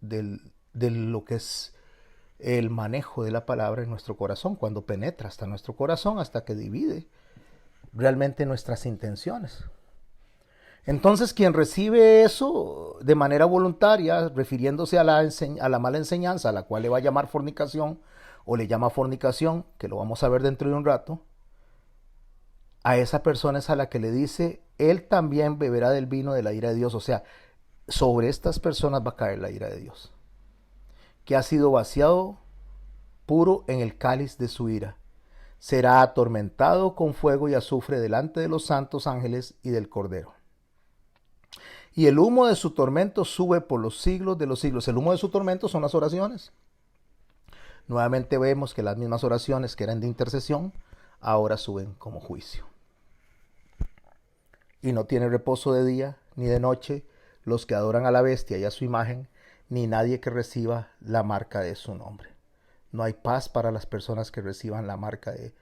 lo que es el manejo de la palabra en nuestro corazón, cuando penetra hasta nuestro corazón, hasta que divide realmente nuestras intenciones. Entonces quien recibe eso de manera voluntaria, refiriéndose a la mala enseñanza, a la cual le va a llamar fornicación, o le llama fornicación, que lo vamos a ver dentro de un rato, a esa persona es a la que le dice, él también beberá del vino de la ira de Dios. O sea, sobre estas personas va a caer la ira de Dios, que ha sido vaciado puro en el cáliz de su ira. Será atormentado con fuego y azufre delante de los santos ángeles y del Cordero. Y el humo de su tormento sube por los siglos de los siglos. El humo de su tormento son las oraciones. nuevamente vemos que las mismas oraciones que eran de intercesión, ahora suben como juicio. Y no tiene reposo de día ni de noche los que adoran a la bestia y a su imagen, ni nadie que reciba la marca de su nombre. No hay paz para las personas que reciban la marca de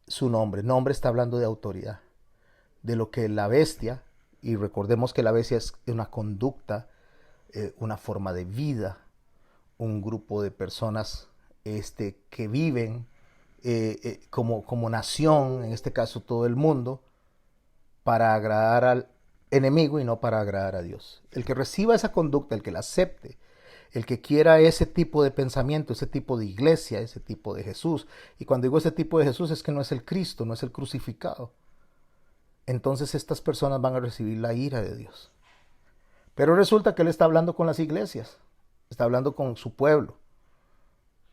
su nombre. Nombre está hablando de autoridad, de lo que la bestia, y recordemos que la bestia es una conducta, una forma de vida, un grupo de personas que viven como nación, en este caso todo el mundo, para agradar al enemigo y no para agradar a Dios. El que reciba esa conducta, el que la acepte, el que quiera ese tipo de pensamiento, ese tipo de iglesia, ese tipo de Jesús. Y cuando digo ese tipo de Jesús es que no es el Cristo, no es el crucificado. Entonces estas personas van a recibir la ira de Dios. Pero resulta que Él está hablando con las iglesias, está hablando con su pueblo.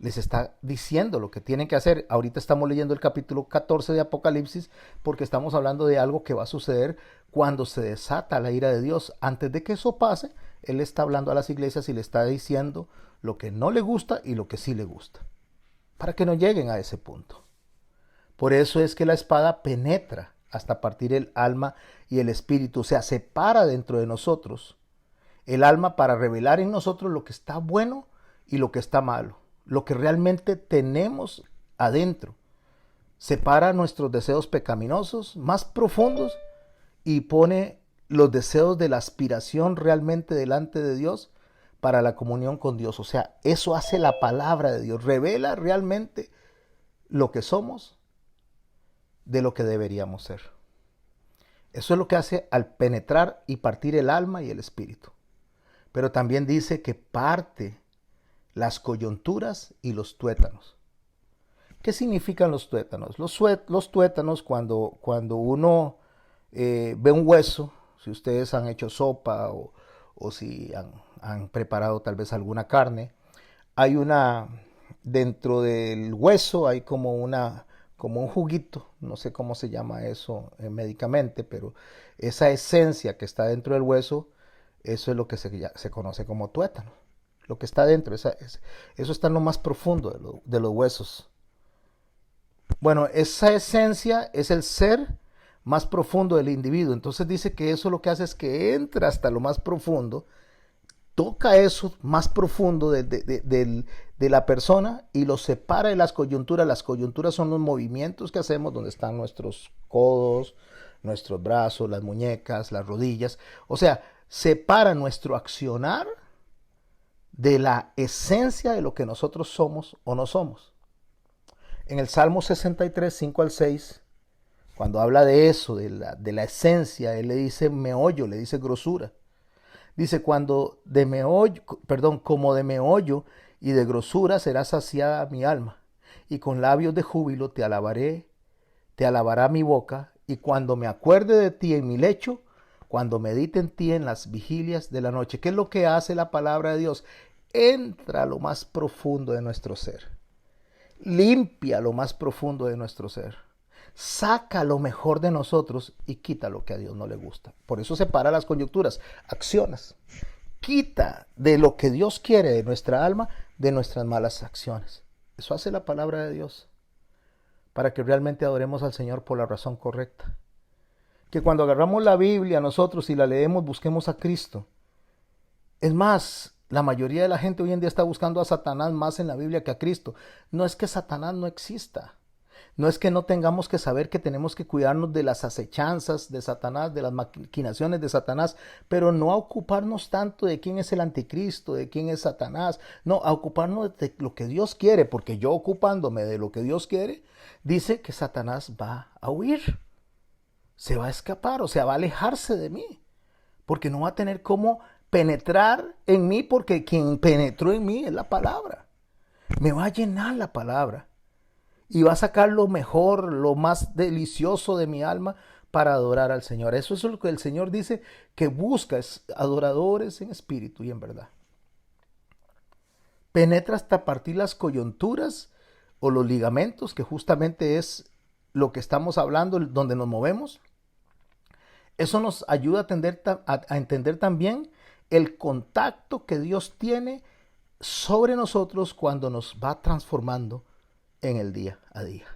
Les está diciendo lo que tienen que hacer. Ahorita estamos leyendo el capítulo 14 de Apocalipsis porque estamos hablando de algo que va a suceder cuando se desata la ira de Dios. Antes de que eso pase, Él está hablando a las iglesias y le está diciendo lo que no le gusta y lo que sí le gusta, para que no lleguen a ese punto. Por eso es que la espada penetra hasta partir el alma y el espíritu, o sea, separa dentro de nosotros el alma para revelar en nosotros lo que está bueno y lo que está malo, lo que realmente tenemos adentro. Separa nuestros deseos pecaminosos más profundos y pone los deseos de la aspiración realmente delante de Dios para la comunión con Dios. O sea, eso hace la palabra de Dios, revela realmente lo que somos de lo que deberíamos ser. Eso es lo que hace al penetrar y partir el alma y el espíritu. Pero también dice que parte las coyunturas y los tuétanos. ¿Qué significan los tuétanos? Los tuétanos, cuando uno ve un hueso, si ustedes han hecho sopa o si han preparado tal vez alguna carne, hay dentro del hueso hay como un juguito, no sé cómo se llama eso médicamente, pero esa esencia que está dentro del hueso, eso es lo que se conoce como tuétano. Lo que está dentro, eso está en lo más profundo de los huesos. Bueno, esa esencia es el ser más profundo del individuo. Entonces dice que eso lo que hace es que entra hasta lo más profundo, toca eso más profundo de la persona y lo separa de las coyunturas. Las coyunturas son los movimientos que hacemos donde están nuestros codos, nuestros brazos, las muñecas, las rodillas. O sea, separa nuestro accionar de la esencia de lo que nosotros somos o no somos. En el Salmo 63, 5 al 6, cuando habla de eso, de la esencia, él le dice meollo, le dice grosura. Dice, como de meollo y de grosura será saciada mi alma, y con labios de júbilo te alabará mi boca, y cuando me acuerde de ti en mi lecho, cuando medite en ti en las vigilias de la noche. ¿Qué es lo que hace la palabra de Dios? Entra a lo más profundo de nuestro ser. Limpia lo más profundo de nuestro ser. Saca lo mejor de nosotros y quita lo que a Dios no le gusta. Por eso separa las coyunturas, acciones. Quita de lo que Dios quiere de nuestra alma, de nuestras malas acciones. Eso hace la palabra de Dios, para que realmente adoremos al Señor por la razón correcta. Que cuando agarramos la Biblia nosotros y la leemos, busquemos a Cristo. Es más, la mayoría de la gente hoy en día está buscando a Satanás más en la Biblia que a Cristo. No es que Satanás no exista. No es que no tengamos que saber que tenemos que cuidarnos de las acechanzas de Satanás, de las maquinaciones de Satanás, pero no a ocuparnos tanto de quién es el anticristo, de quién es Satanás. No, a ocuparnos de lo que Dios quiere, porque yo ocupándome de lo que Dios quiere, dice que Satanás va a huir. Se va a escapar, o sea, va a alejarse de mí, porque no va a tener cómo penetrar en mí, porque quien penetró en mí es la palabra. Me va a llenar la palabra y va a sacar lo mejor, lo más delicioso de mi alma para adorar al Señor. Eso es lo que el Señor dice que busca, es adoradores en espíritu y en verdad. Penetra hasta partir las coyunturas o los ligamentos, que justamente es lo que estamos hablando, donde nos movemos. Eso nos ayuda a entender también el contacto que Dios tiene sobre nosotros cuando nos va transformando en el día a día.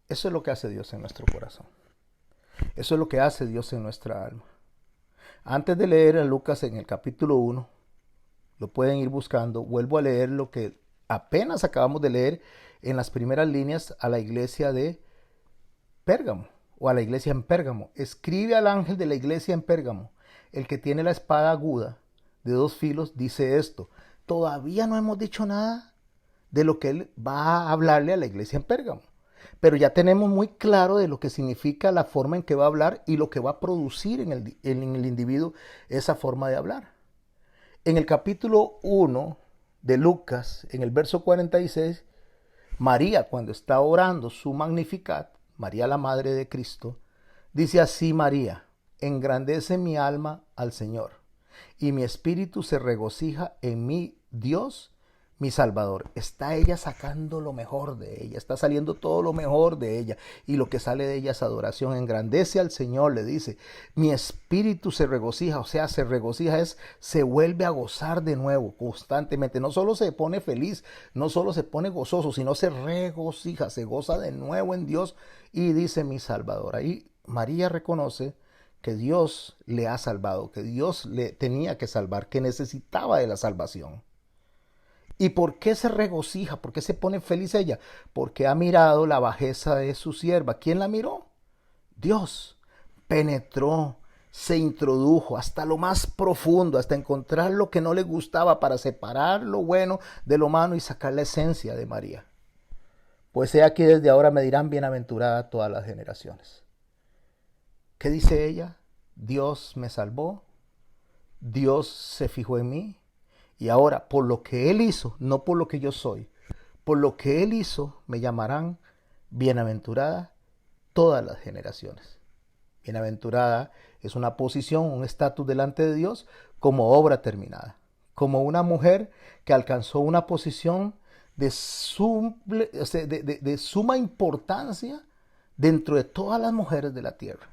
Eso es lo que hace Dios en nuestro corazón. Eso es lo que hace Dios en nuestra alma. Antes de leer a Lucas en el capítulo 1, lo pueden ir buscando, vuelvo a leer lo que apenas acabamos de leer en las primeras líneas a la iglesia de Pérgamo, o a la iglesia en Pérgamo. Escribe al ángel de la iglesia en Pérgamo, el que tiene la espada aguda de 2 filos, dice esto. Todavía no hemos dicho nada de lo que él va a hablarle a la iglesia en Pérgamo, pero ya tenemos muy claro de lo que significa la forma en que va a hablar y lo que va a producir en el individuo esa forma de hablar. En el capítulo 1 de Lucas, en el verso 46, María, cuando está orando su Magnificat, María la Madre de Cristo, dice así María: engrandece mi alma al Señor, y mi espíritu se regocija en mi Dios, mi Salvador. Está ella sacando lo mejor de ella, está saliendo todo lo mejor de ella, y lo que sale de ella es adoración. Engrandece al Señor, le dice. Mi espíritu se regocija, o sea, se regocija se vuelve a gozar de nuevo, constantemente. No solo se pone feliz, no solo se pone gozoso, sino se regocija, se goza de nuevo en Dios, y dice mi Salvador. Ahí María reconoce que Dios le ha salvado, que Dios le tenía que salvar, que necesitaba de la salvación. ¿Y por qué se regocija? ¿Por qué se pone feliz ella? Porque ha mirado la bajeza de su sierva. ¿Quién la miró? Dios. Penetró, se introdujo hasta lo más profundo, hasta encontrar lo que no le gustaba para separar lo bueno de lo malo y sacar la esencia de María. Pues he aquí desde ahora me dirán bienaventurada todas las generaciones. ¿Qué dice ella? Dios me salvó, Dios se fijó en mí, y ahora por lo que Él hizo, no por lo que yo soy, por lo que Él hizo, me llamarán bienaventurada todas las generaciones. Bienaventurada es una posición, un estatus delante de Dios como obra terminada, como una mujer que alcanzó una posición de suma importancia dentro de todas las mujeres de la tierra.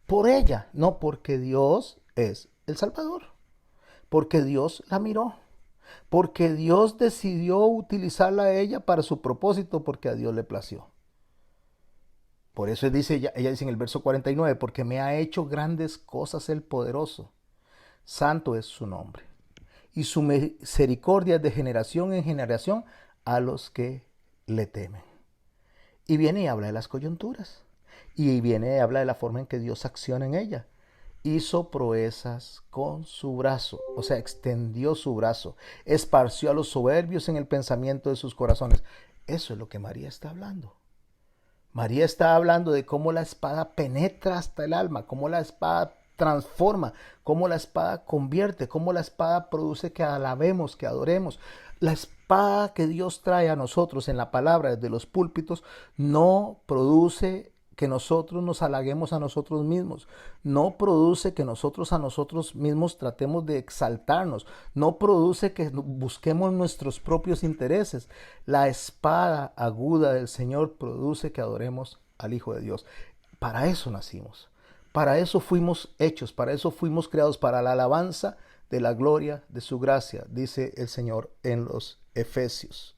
Por ella, no porque Dios es el Salvador, porque Dios la miró, porque Dios decidió utilizarla a ella para su propósito, porque a Dios le plació. Por eso ella dice en el verso 49, porque me ha hecho grandes cosas el poderoso, santo es su nombre, y su misericordia es de generación en generación a los que le temen. Y viene y habla de las coyunturas, y viene y habla de la forma en que Dios acciona en ella. Hizo proezas con su brazo, o sea, extendió su brazo, esparció a los soberbios en el pensamiento de sus corazones. Eso es lo que María está hablando. María está hablando de cómo la espada penetra hasta el alma, cómo la espada transforma, cómo la espada convierte, cómo la espada produce que alabemos, que adoremos. La espada que Dios trae a nosotros en la palabra desde los púlpitos no produce que nosotros nos halaguemos a nosotros mismos, no produce que nosotros a nosotros mismos tratemos de exaltarnos, no produce que busquemos nuestros propios intereses. La espada aguda del Señor produce que adoremos al Hijo de Dios. Para eso nacimos, para eso fuimos hechos, para eso fuimos creados, para la alabanza de la gloria de su gracia, dice el Señor en los Efesios.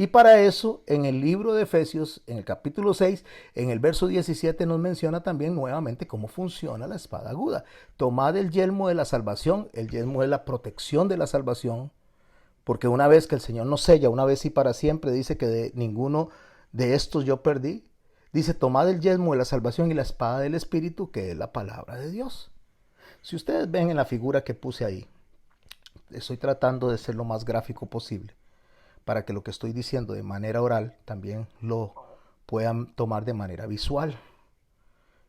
Y para eso, en el libro de Efesios, en el capítulo 6, en el verso 17, nos menciona también nuevamente cómo funciona la espada aguda. Tomad el yelmo de la salvación, el yelmo de la protección de la salvación, porque una vez que el Señor nos sella, una vez y para siempre, dice que de ninguno de estos yo perdí. Dice, tomad el yelmo de la salvación y la espada del Espíritu, que es la palabra de Dios. Si ustedes ven en la figura que puse ahí, estoy tratando de ser lo más gráfico posible, para que lo que estoy diciendo de manera oral también lo puedan tomar de manera visual.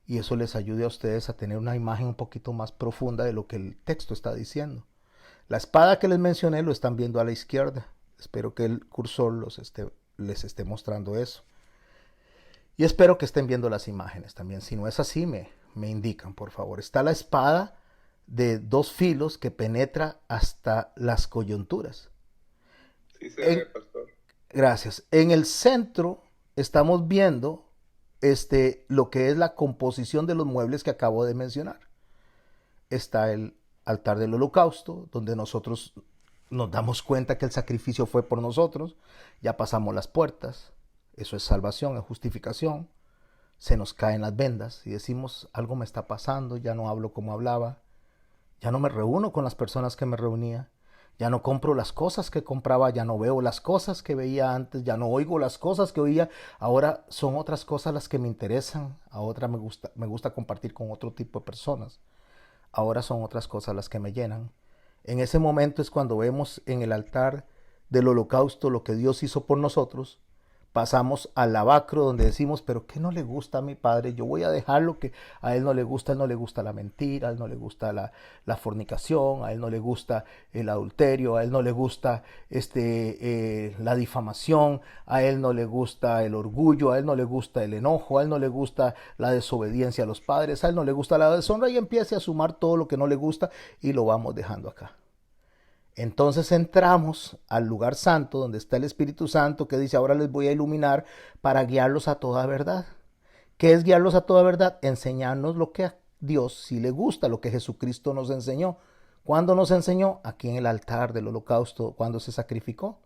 Y eso les ayude a ustedes a tener una imagen un poquito más profunda de lo que el texto está diciendo. La espada que les mencioné lo están viendo a la izquierda. Espero que el cursor les esté mostrando eso. Y espero que estén viendo las imágenes también. Si no es así, me indican, por favor. Está la espada de 2 filos que penetra hasta las coyunturas. Sí se ve, pastor. Gracias. En el centro estamos viendo lo que es la composición de los muebles que acabo de mencionar. Está el altar del holocausto, donde nosotros nos damos cuenta que el sacrificio fue por nosotros, ya pasamos las puertas, eso es salvación, es justificación, se nos caen las vendas y decimos, algo me está pasando, ya no hablo como hablaba, ya no me reúno con las personas que me reunía, ya no compro las cosas que compraba, ya no veo las cosas que veía antes, ya no oigo las cosas que oía, ahora son otras cosas las que me interesan, ahora me gusta compartir con otro tipo de personas, ahora son otras cosas las que me llenan. En ese momento es cuando vemos en el altar del holocausto lo que Dios hizo por nosotros. Pasamos al lavacro donde decimos, pero ¿qué no le gusta a mi padre? Yo voy a dejar lo que a él no le gusta. A él no le gusta la mentira, a él no le gusta la fornicación, a él no le gusta el adulterio, a él no le gusta la difamación, a él no le gusta el orgullo, a él no le gusta el enojo, a él no le gusta la desobediencia a los padres, a él no le gusta la deshonra, y empiece a sumar todo lo que no le gusta y lo vamos dejando acá. Entonces entramos al lugar santo donde está el Espíritu Santo, que dice, ahora les voy a iluminar para guiarlos a toda verdad. ¿Qué es guiarlos a toda verdad? Enseñarnos lo que a Dios sí le gusta, lo que Jesucristo nos enseñó. ¿Cuándo nos enseñó? Aquí en el altar del holocausto, cuando se sacrificó.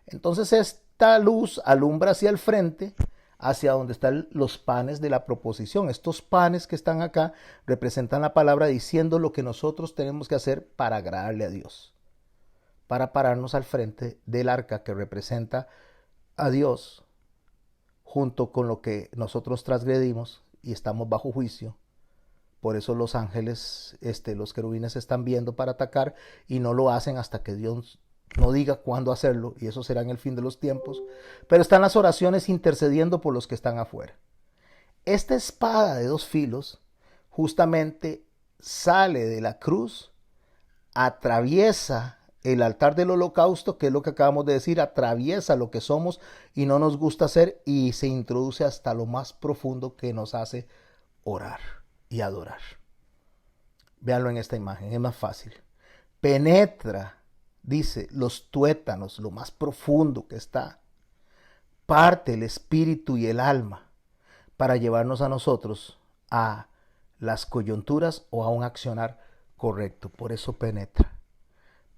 Entonces esta luz alumbra hacia el frente, hacia donde están los panes de la proposición. Estos panes que están acá representan la palabra diciendo lo que nosotros tenemos que hacer para agradarle a Dios, para pararnos al frente del arca que representa a Dios, junto con lo que nosotros transgredimos y estamos bajo juicio. Por eso los ángeles, los querubines están viendo para atacar y no lo hacen hasta que Dios no diga cuándo hacerlo, y eso será en el fin de los tiempos. Pero están las oraciones intercediendo por los que están afuera. Esta espada de dos filos justamente sale de la cruz, atraviesa el altar del holocausto, que es lo que acabamos de decir, atraviesa lo que somos y no nos gusta hacer, y se introduce hasta lo más profundo, que nos hace orar y adorar. Véanlo en esta imagen, es más fácil. Penetra, dice, los tuétanos, lo más profundo que está. Parte el espíritu y el alma para llevarnos a nosotros a las coyunturas o a un accionar correcto. Por eso penetra.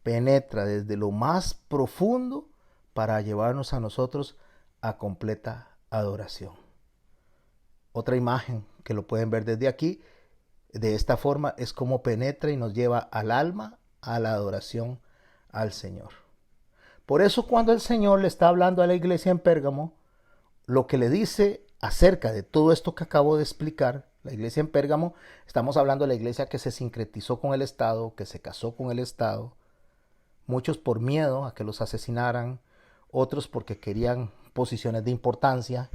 Penetra desde lo más profundo para llevarnos a nosotros a completa adoración. Otra imagen que lo pueden ver desde aquí, de esta forma, es como penetra y nos lleva al alma, a la adoración al Señor. Por eso cuando el Señor le está hablando a la iglesia en Pérgamo, lo que le dice acerca de todo esto que acabo de explicar, la iglesia en Pérgamo, estamos hablando de la iglesia que se sincretizó con el Estado, que se casó con el Estado, muchos por miedo a que los asesinaran, otros porque querían posiciones de importancia,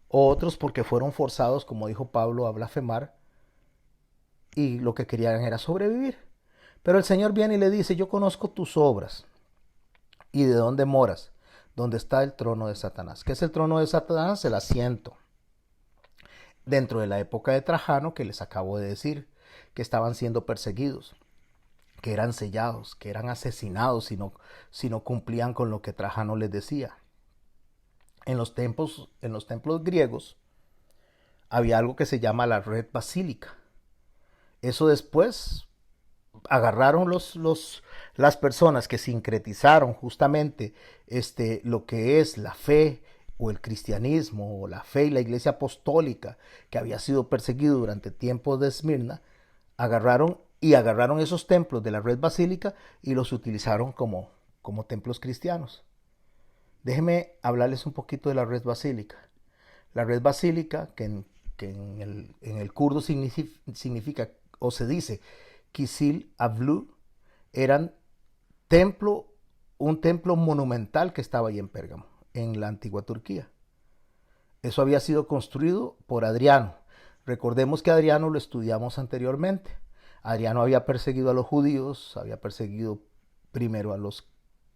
otros porque fueron forzados, como dijo Pablo, a blasfemar, y lo que querían era sobrevivir. Pero el Señor viene y le dice, yo conozco tus obras y de dónde moras, donde está el trono de Satanás. ¿Qué es el trono de Satanás? El asiento. Dentro de la época de Trajano, que les acabo de decir, que estaban siendo perseguidos, que eran sellados, que eran asesinados si no cumplían con lo que Trajano les decía. En los templos griegos había algo que se llama la red basílica. Eso después agarraron las personas que sincretizaron justamente lo que es la fe o el cristianismo, o la fe y la iglesia apostólica, que había sido perseguido durante tiempos de Esmirna, agarraron esos templos de la red basílica y los utilizaron como templos cristianos. Déjenme hablarles un poquito de la red basílica. La red basílica, que en el kurdo significa o se dice Kisil Avlu, eran un templo monumental que estaba ahí en Pérgamo, en la antigua Turquía. Eso había sido construido por Adriano. Recordemos que Adriano lo estudiamos anteriormente. Adriano había perseguido a los judíos, había perseguido primero a los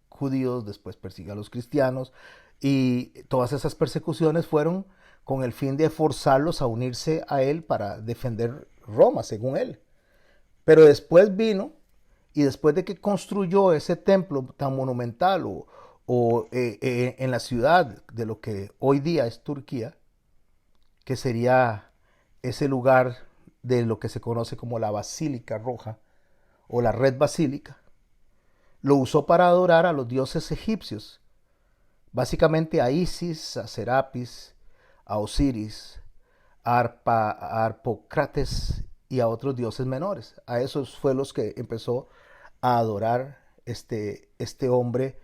judíos, después persiguió a los cristianos, y todas esas persecuciones fueron con el fin de forzarlos a unirse a él para defender Roma, según él. Pero después vino, y después de que construyó ese templo tan monumental en la ciudad de lo que hoy día es Turquía, que sería ese lugar de lo que se conoce como la Basílica Roja o la Red Basílica, lo usó para adorar a los dioses egipcios, básicamente a Isis, a Serapis, a Osiris, a Arpócrates y a otros dioses menores. A esos fue los que empezó a adorar este hombre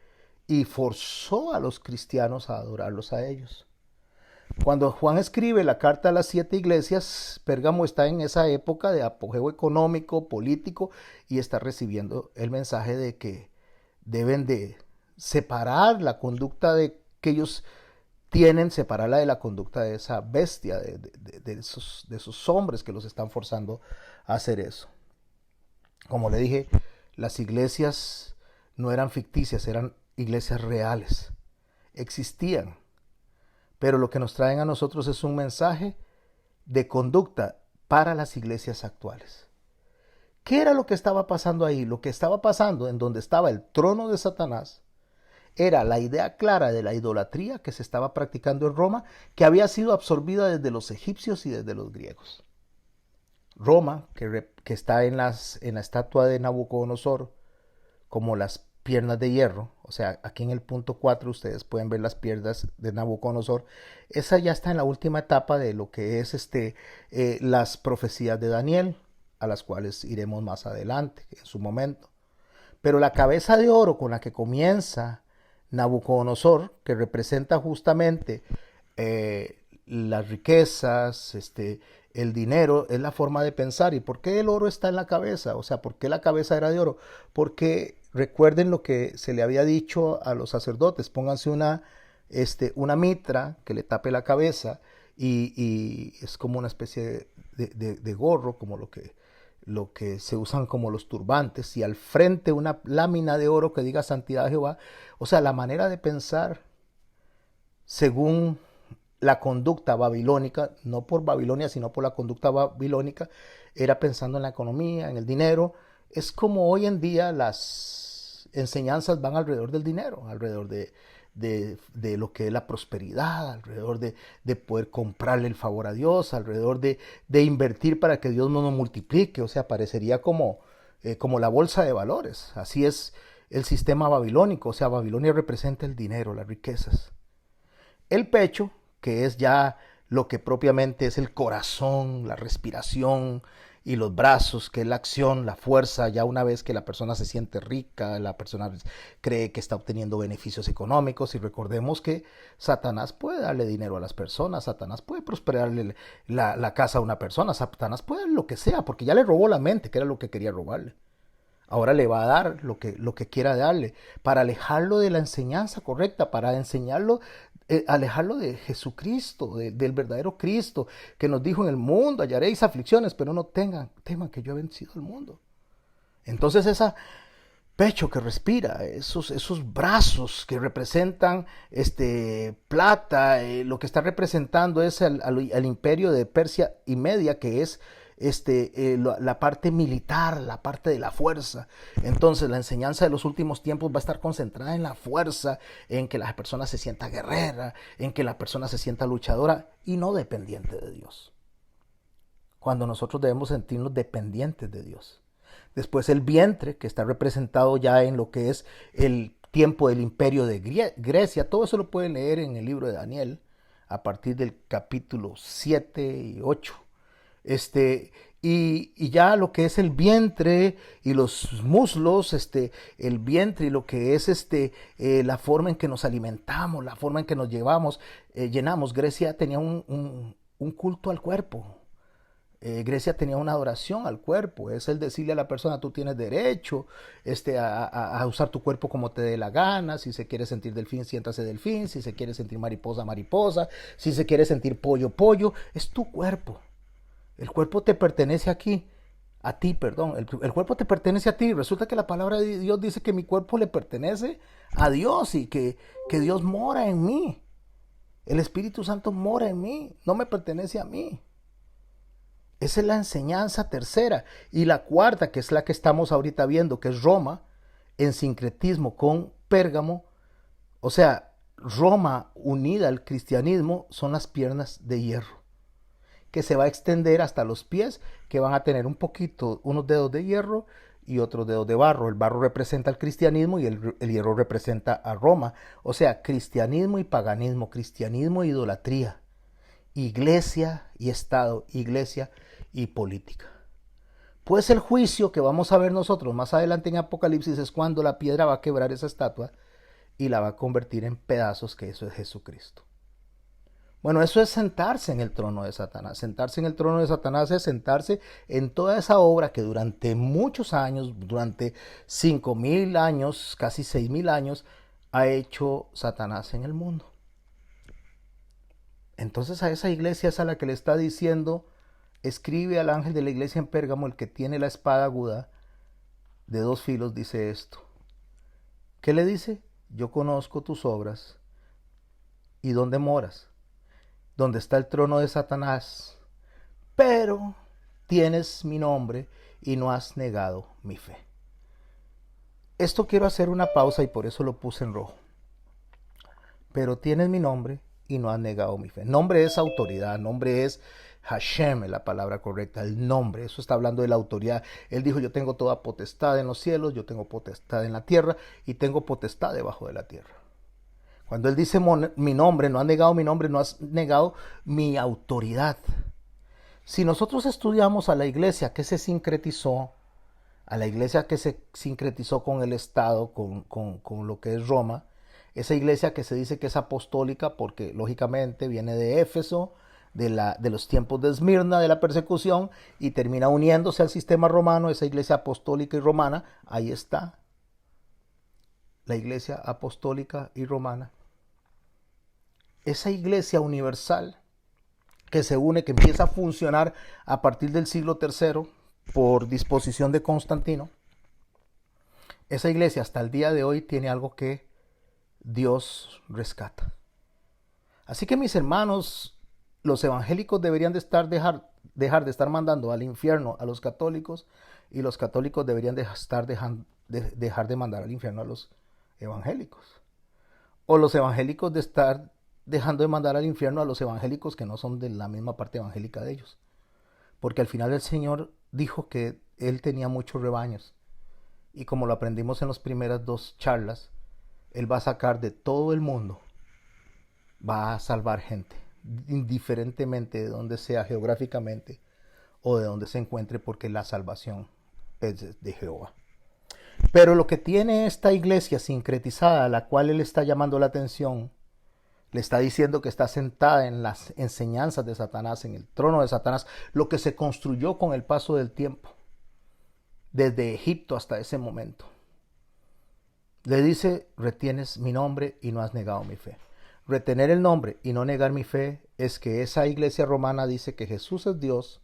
y forzó a los cristianos a adorarlos a ellos. Cuando Juan escribe la carta a las 7 iglesias, Pérgamo está en esa época de apogeo económico, político, y está recibiendo el mensaje de que deben de separar la conducta que ellos tienen, separarla de la conducta de esa bestia, de esos hombres que los están forzando a hacer eso. Como le dije, las iglesias no eran ficticias, eran iglesias reales. Existían. Pero lo que nos traen a nosotros es un mensaje de conducta para las iglesias actuales. ¿Qué era lo que estaba pasando ahí? Lo que estaba pasando en donde estaba el trono de Satanás era la idea clara de la idolatría que se estaba practicando en Roma, que había sido absorbida desde los egipcios y desde los griegos. Roma, que está en la estatua de Nabucodonosor, como las piernas de hierro, o sea, aquí en el punto 4 ustedes pueden ver las piernas de Nabucodonosor. Esa ya está en la última etapa de lo que es las profecías de Daniel, a las cuales iremos más adelante, en su momento. Pero la cabeza de oro con la que comienza Nabucodonosor, que representa justamente las riquezas, el dinero, es la forma de pensar. ¿Y por qué el oro está en la cabeza? O sea, ¿por qué la cabeza era de oro? Porque recuerden lo que se le había dicho a los sacerdotes: pónganse una mitra que le tape la cabeza, y es como una especie de gorro, como lo que se usan como los turbantes, y al frente una lámina de oro que diga Santidad de Jehová. O sea, la manera de pensar según la conducta babilónica, no por Babilonia, sino por la conducta babilónica, era pensando en la economía, en el dinero. Es como hoy en día las enseñanzas van alrededor del dinero, alrededor de lo que es la prosperidad, alrededor de poder comprarle el favor a Dios, alrededor de invertir para que Dios no nos multiplique. O sea, parecería como la bolsa de valores. Así es el sistema babilónico. O sea, Babilonia representa el dinero, las riquezas. El pecho, que es ya lo que propiamente es el corazón, la respiración, y los brazos, que es la acción, la fuerza. Ya una vez que la persona se siente rica, la persona cree que está obteniendo beneficios económicos. Y recordemos que Satanás puede darle dinero a las personas, Satanás puede prosperarle la casa a una persona, Satanás puede lo que sea, porque ya le robó la mente, que era lo que quería robarle. Ahora le va a dar lo que quiera darle, para alejarlo de la enseñanza correcta, para enseñarlo, alejarlo de Jesucristo, del verdadero Cristo, que nos dijo: en el mundo hallaréis aflicciones, pero no teman que yo he vencido al mundo. Entonces ese pecho que respira, esos brazos que representan plata, lo que está representando es al imperio de Persia y Media, que es la parte militar, la parte de la fuerza. Entonces la enseñanza de los últimos tiempos va a estar concentrada en la fuerza, en que la persona se sienta guerrera, en que la persona se sienta luchadora y no dependiente de Dios, cuando nosotros debemos sentirnos dependientes de Dios. Después el vientre, que está representado ya en lo que es el tiempo del imperio de Grecia. Todo eso lo pueden leer en el libro de Daniel, a partir del capítulo 7 y 8. Y ya lo que es el vientre y los muslos, el vientre y lo que es la forma en que nos alimentamos, la forma en que nos llenamos. Grecia tenía un culto al cuerpo. Grecia tenía una adoración al cuerpo. Es el decirle a la persona: tú tienes derecho a usar tu cuerpo como te dé la gana. Si se quiere sentir delfín, siéntase delfín. Si se quiere sentir mariposa, mariposa. Si se quiere sentir pollo, pollo. Es tu cuerpo. El cuerpo te pertenece a ti, perdón. El cuerpo te pertenece a ti. Resulta que la palabra de Dios dice que mi cuerpo le pertenece a Dios, y que Dios mora en mí. El Espíritu Santo mora en mí. No me pertenece a mí. Esa es la enseñanza tercera. Y la cuarta, que es la que estamos ahorita viendo, que es Roma, en sincretismo con Pérgamo. O sea, Roma unida al cristianismo son las piernas de hierro, que se va a extender hasta los pies, que van a tener unos dedos de hierro, y otros dedos de barro. El barro representa al cristianismo y el hierro representa a Roma. O sea, cristianismo y paganismo, cristianismo e idolatría, iglesia y Estado, iglesia y política. Pues el juicio que vamos a ver nosotros más adelante en Apocalipsis es cuando la piedra va a quebrar esa estatua y la va a convertir en pedazos, que eso es Jesucristo. Bueno, eso es sentarse en el trono de Satanás. Sentarse en el trono de Satanás es sentarse en toda esa obra que durante muchos años, durante 5.000 años, casi 6.000 años, ha hecho Satanás en el mundo. Entonces a esa iglesia es a la que le está diciendo: escribe al ángel de la iglesia en Pérgamo, el que tiene la espada aguda de 2 filos, dice esto. ¿Qué le dice? Yo conozco tus obras y dónde moras, donde está el trono de Satanás, pero tienes mi nombre y no has negado mi fe. Esto quiero hacer una pausa y por eso lo puse en rojo. Pero tienes mi nombre y no has negado mi fe. Nombre es autoridad, nombre es Hashem, es la palabra correcta, el nombre. Eso está hablando de la autoridad. Él dijo: yo tengo toda potestad en los cielos, yo tengo potestad en la tierra y tengo potestad debajo de la tierra. Cuando él dice mi nombre, no has negado mi nombre, no has negado mi autoridad. Si nosotros estudiamos a la iglesia que se sincretizó, a la iglesia que se sincretizó con el Estado, con lo que es Roma, esa iglesia que se dice que es apostólica porque lógicamente viene de Éfeso, de los tiempos de Esmirna, de la persecución, y termina uniéndose al sistema romano, esa iglesia apostólica y romana, ahí está la iglesia apostólica y romana. Esa iglesia universal que se une, que empieza a funcionar a partir del siglo III por disposición de Constantino, esa iglesia hasta el día de hoy tiene algo que Dios rescata. Así que, mis hermanos, los evangélicos deberían dejar de estar mandando al infierno a los católicos, y los católicos deberían dejar de mandar al infierno a los evangélicos. O los evangélicos de estar dejando de mandar al infierno a los evangélicos que no son de la misma parte evangélica de ellos. Porque al final el Señor dijo que Él tenía muchos rebaños. Y como lo aprendimos en las primeras 2 charlas, Él va a sacar de todo el mundo, va a salvar gente, indiferentemente de donde sea geográficamente o de donde se encuentre, porque la salvación es de Jehová. Pero lo que tiene esta iglesia sincretizada, a la cual Él está llamando la atención, le está diciendo que está sentada en las enseñanzas de Satanás, en el trono de Satanás, lo que se construyó con el paso del tiempo, desde Egipto hasta ese momento. Le dice: retienes mi nombre y no has negado mi fe. Retener el nombre y no negar mi fe es que esa iglesia romana dice que Jesús es Dios,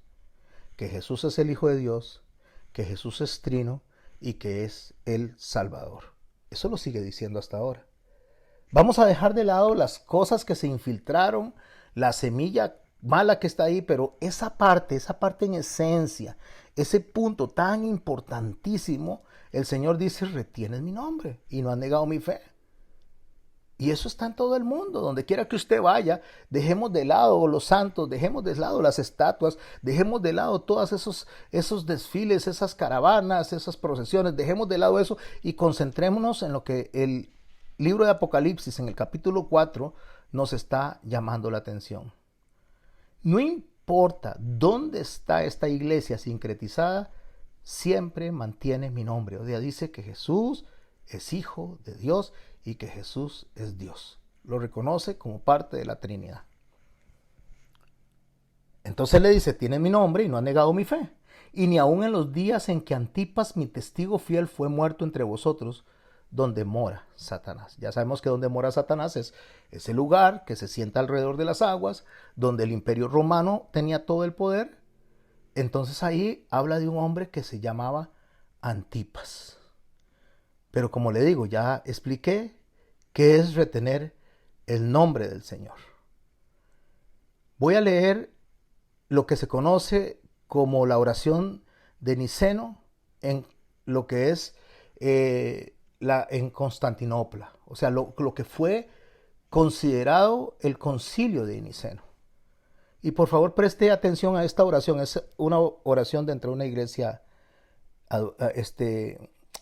que Jesús es el Hijo de Dios, que Jesús es trino y que es el Salvador. Eso lo sigue diciendo hasta ahora. Vamos a dejar de lado las cosas que se infiltraron, la semilla mala que está ahí, pero esa parte en esencia, ese punto tan importantísimo, el Señor dice: retienes mi nombre y no has negado mi fe. Y eso está en todo el mundo, donde quiera que usted vaya. Dejemos de lado los santos, dejemos de lado las estatuas, dejemos de lado todos esos desfiles, esas caravanas, esas procesiones, dejemos de lado eso y concentrémonos en lo que el libro de Apocalipsis, en el capítulo 4, nos está llamando la atención. No importa dónde está esta iglesia sincretizada, siempre mantiene mi nombre. O sea, dice que Jesús es Hijo de Dios y que Jesús es Dios. Lo reconoce como parte de la Trinidad. Entonces le dice: tienes mi nombre y no has negado mi fe. Y ni aun en los días en que Antipas, mi testigo fiel, fue muerto entre vosotros, donde mora Satanás. Ya sabemos que donde mora Satanás es ese lugar que se sienta alrededor de las aguas, donde el imperio romano tenía todo el poder. Entonces ahí habla de un hombre que se llamaba Antipas. Pero como le digo, ya expliqué qué es retener el nombre del Señor. Voy a leer lo que se conoce como la oración de Niceno en lo que es en Constantinopla, o sea, lo que fue considerado el concilio de Niceno. Y por favor preste atención a esta oración. Es una oración dentro de una iglesia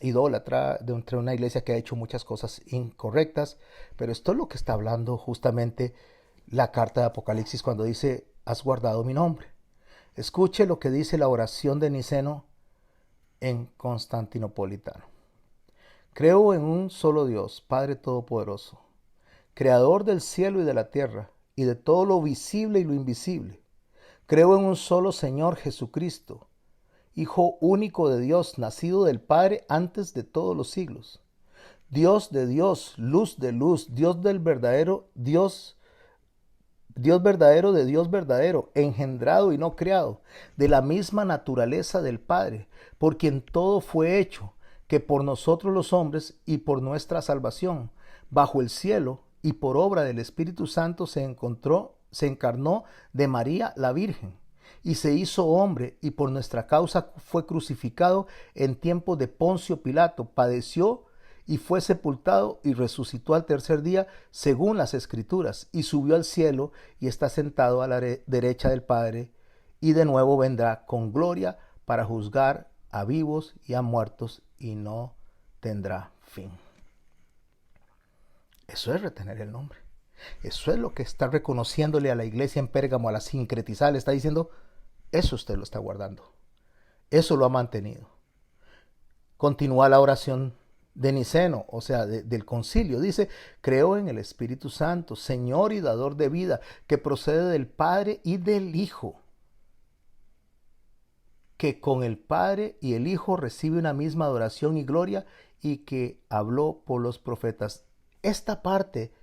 idólatra, de una iglesia que ha hecho muchas cosas incorrectas, pero esto es lo que está hablando justamente la carta de Apocalipsis cuando dice, has guardado mi nombre. Escuche lo que dice la oración de Niceno en Constantinopolitano. Creo en un solo Dios, Padre Todopoderoso, Creador del cielo y de la tierra, y de todo lo visible y lo invisible. Creo en un solo Señor Jesucristo, Hijo único de Dios, nacido del Padre antes de todos los siglos. Dios de Dios, luz de luz, Dios del verdadero, Dios verdadero de Dios verdadero, engendrado y no creado, de la misma naturaleza del Padre, por quien todo fue hecho, que por nosotros los hombres y por nuestra salvación, bajo el cielo y por obra del Espíritu Santo se encarnó de María la Virgen, y se hizo hombre, y por nuestra causa fue crucificado en tiempos de Poncio Pilato, padeció y fue sepultado y resucitó al tercer día según las Escrituras, y subió al cielo y está sentado a la derecha del Padre, y de nuevo vendrá con gloria para juzgar a vivos y a muertos, y no tendrá fin. Eso es retener el nombre. Eso es lo que está reconociéndole a la iglesia en Pérgamo, a la sincretizada, le está diciendo, eso usted lo está guardando. Eso lo ha mantenido. Continúa la oración de Niceno, o sea, del concilio. Dice, creo en el Espíritu Santo, Señor y dador de vida, que procede del Padre y del Hijo, que con el Padre y el Hijo recibe una misma adoración y gloria, y que habló por los profetas. Esta parte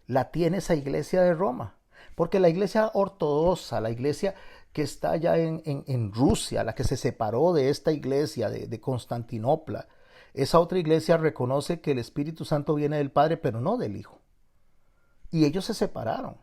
la tiene esa iglesia de Roma, porque la iglesia ortodoxa, la iglesia que está allá en Rusia, la que se separó de esta iglesia de Constantinopla, esa otra iglesia reconoce que el Espíritu Santo viene del Padre, pero no del Hijo. Y ellos se separaron.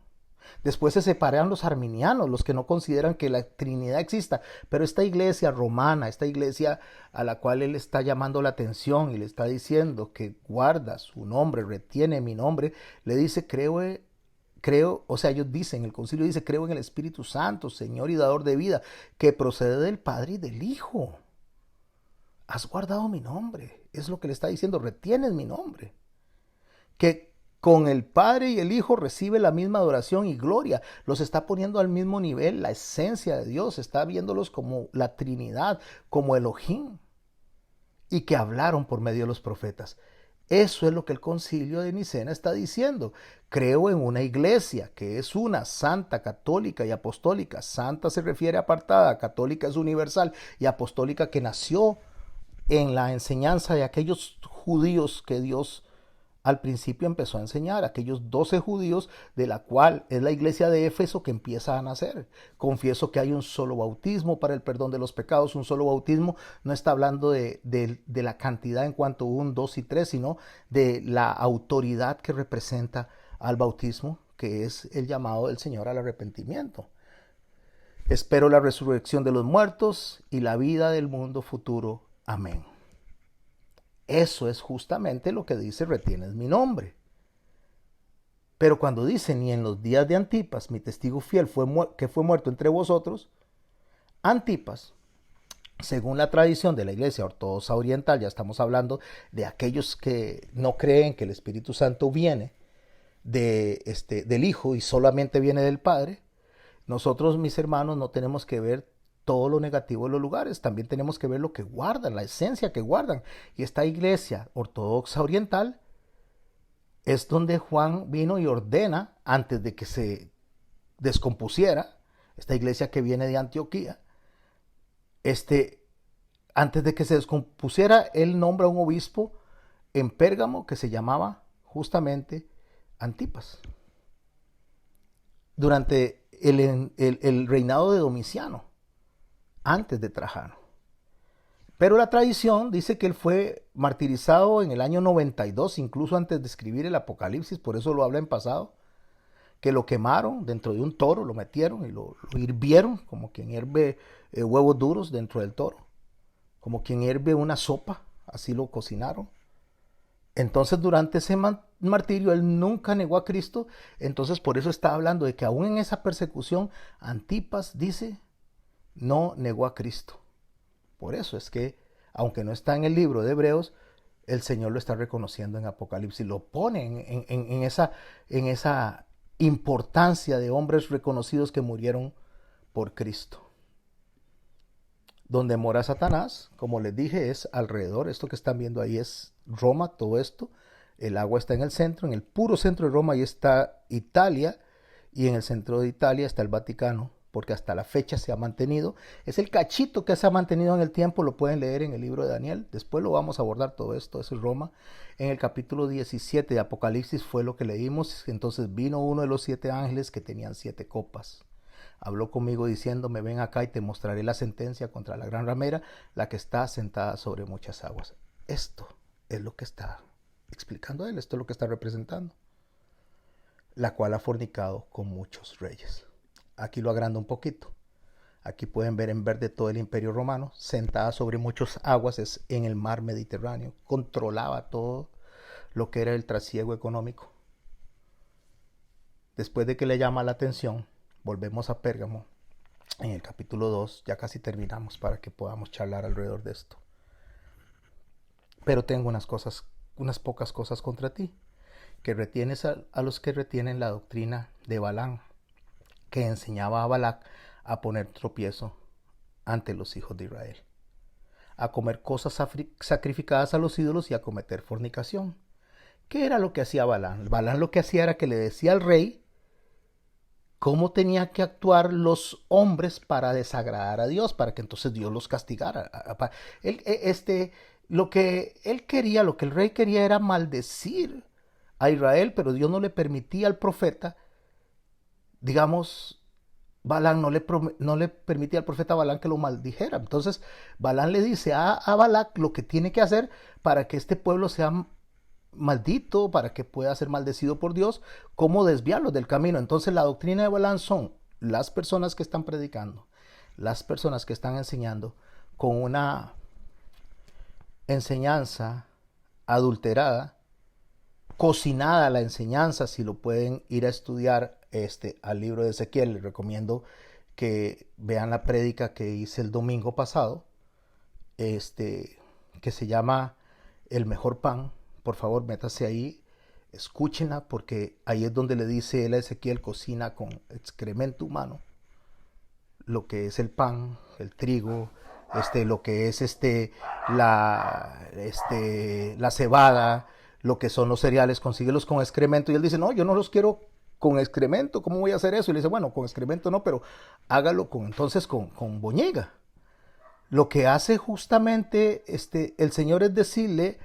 Después se separan los arminianos, los que no consideran que la Trinidad exista. Pero esta iglesia romana, esta iglesia a la cual él está llamando la atención y le está diciendo que guarda su nombre, retiene mi nombre, le dice, creo, o sea, ellos dicen, el concilio dice, creo en el Espíritu Santo, Señor y dador de vida, que procede del Padre y del Hijo. Has guardado mi nombre, es lo que le está diciendo, retienes mi nombre. Que con el Padre y el Hijo recibe la misma adoración y gloria, los está poniendo al mismo nivel, la esencia de Dios, está viéndolos como la Trinidad, como Elohim, y que hablaron por medio de los profetas. Eso es lo que el concilio de Nicena está diciendo. Creo en una iglesia que es una, santa, católica y apostólica. Santa se refiere a apartada, católica es universal y apostólica que nació en la enseñanza de aquellos judíos que Dios al principio empezó a enseñar, aquellos 12 judíos de la cual es la iglesia de Éfeso que empieza a nacer. Confieso que hay un solo bautismo para el perdón de los pecados, un solo bautismo, no está hablando de la cantidad en cuanto a 1, 2 y 3, sino de la autoridad que representa al bautismo, que es el llamado del Señor al arrepentimiento. Espero la resurrección de los muertos y la vida del mundo futuro. Amén. Eso es justamente lo que dice, retienes mi nombre. Pero cuando dice, ni en los días de Antipas, mi testigo fiel que fue muerto entre vosotros, Antipas, según la tradición de la iglesia ortodoxa oriental, ya estamos hablando de aquellos que no creen que el Espíritu Santo viene del Hijo y solamente viene del Padre. Nosotros, mis hermanos, no tenemos que ver todo lo negativo de los lugares, también tenemos que ver lo que guardan, la esencia que guardan. Y esta iglesia ortodoxa oriental es donde Juan vino y ordena, antes de que se descompusiera, esta iglesia que viene de Antioquía, antes de que se descompusiera, él nombra un obispo en Pérgamo que se llamaba justamente Antipas. Durante el reinado de Domiciano, antes de Trajano. Pero la tradición dice que él fue martirizado en el año 92, incluso antes de escribir el Apocalipsis, por eso lo habla en pasado, que lo quemaron dentro de un toro, lo metieron y lo hirvieron, como quien hierve huevos duros dentro del toro, como quien hierve una sopa, así lo cocinaron. Entonces durante ese martirio él nunca negó a Cristo, entonces por eso está hablando de que aún en esa persecución Antipas dice, no negó a Cristo. Por eso es que aunque no está en el libro de Hebreos, el Señor lo está reconociendo en Apocalipsis, lo pone en esa importancia de hombres reconocidos que murieron por Cristo. Donde mora Satanás, como les dije, es alrededor. Esto que están viendo ahí es Roma, todo esto. El agua está en el centro, en el puro centro de Roma, ahí está Italia, y en el centro de Italia está el Vaticano, porque hasta la fecha se ha mantenido. Es el cachito que se ha mantenido en el tiempo, lo pueden leer en el libro de Daniel. Después lo vamos a abordar todo esto, eso es Roma. En el capítulo 17 de Apocalipsis fue lo que leímos. Entonces vino uno de los 7 ángeles que tenían 7 copas. Habló conmigo diciéndome, ven acá y te mostraré la sentencia contra la gran ramera, la que está sentada sobre muchas aguas. Esto es lo que está explicando él, esto es lo que está representando. La cual ha fornicado con muchos reyes. Aquí lo agrando un poquito. Aquí pueden ver en verde todo el imperio romano, sentada sobre muchas aguas, es en el mar Mediterráneo. Controlaba todo lo que era el trasiego económico. Después de que le llama la atención, volvemos a Pérgamo, en el capítulo 2, ya casi terminamos para que podamos charlar alrededor de esto. Pero tengo unas pocas cosas contra ti, que retienes a los que retienen la doctrina de Balaam, que enseñaba a Balac a poner tropiezo ante los hijos de Israel, a comer cosas sacrificadas a los ídolos y a cometer fornicación. ¿Qué era lo que hacía Balaam? Balaam lo que hacía era que le decía al rey cómo tenía que actuar los hombres para desagradar a Dios, para que entonces Dios los castigara. Lo que él quería, lo que el rey quería era maldecir a Israel, pero Dios no le permitía al profeta, digamos, Balaam no le permitía al profeta Balaam que lo maldijera. Entonces Balaam le dice a Balac lo que tiene que hacer para que este pueblo sea maldito, para que pueda ser maldecido por Dios, cómo desviarlos del camino. Entonces la doctrina de Balaam son las personas que están predicando, las personas que están enseñando con una enseñanza adulterada, cocinada la enseñanza. Si lo pueden ir a estudiar al libro de Ezequiel, les recomiendo que vean la prédica que hice el domingo pasado, que se llama El mejor pan. Por favor, métase ahí, escúchenla, porque ahí es donde le dice él a Ezequiel, cocina con excremento humano lo que es el pan, el trigo, lo que es la cebada, lo que son los cereales, consíguelos con excremento. Y él dice, no, yo no los quiero con excremento, ¿cómo voy a hacer eso? Y le dice, bueno, con excremento no, pero hágalo entonces con boñiga. Lo que hace justamente el Señor es decirle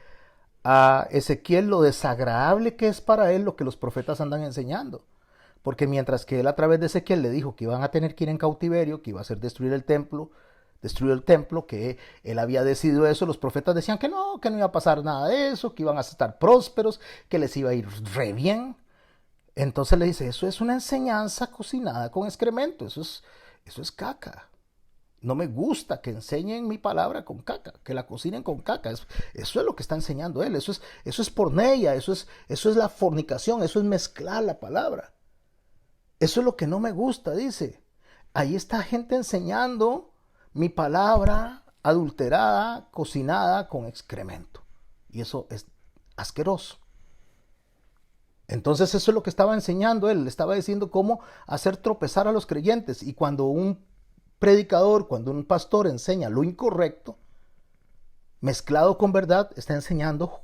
a Ezequiel lo desagradable que es para él lo que los profetas andan enseñando. Porque mientras que él a través de Ezequiel le dijo que iban a tener que ir en cautiverio, que iba a ser destruir el templo, que él había decidido eso, los profetas decían que no iba a pasar nada de eso, que iban a estar prósperos, que les iba a ir re bien. Entonces le dice, eso es una enseñanza cocinada con excremento, eso es caca. No me gusta que enseñen mi palabra con caca, que la cocinen con caca. Eso es lo que está enseñando él. Eso es porneia, eso es la fornicación, eso es mezclar la palabra. Eso es lo que no me gusta, dice. Ahí está gente enseñando mi palabra adulterada, cocinada con excremento. Y eso es asqueroso. Entonces eso es lo que estaba enseñando él. Le estaba diciendo cómo hacer tropezar a los creyentes. Y cuando un predicador, cuando un pastor enseña lo incorrecto, mezclado con verdad, está enseñando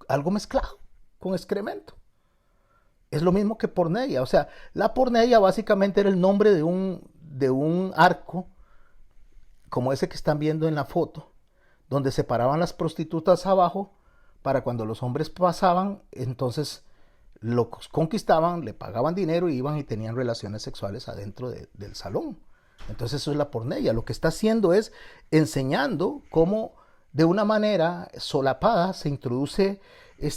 algo mezclado con excremento. Es lo mismo que porneia. O sea, la porneia básicamente era el nombre de un arco, como ese que están viendo en la foto, donde se paraban las prostitutas abajo para cuando los hombres pasaban, entonces los conquistaban, le pagaban dinero y iban y tenían relaciones sexuales adentro del salón. Entonces eso es la porneia. Lo que está haciendo es enseñando cómo de una manera solapada se introduce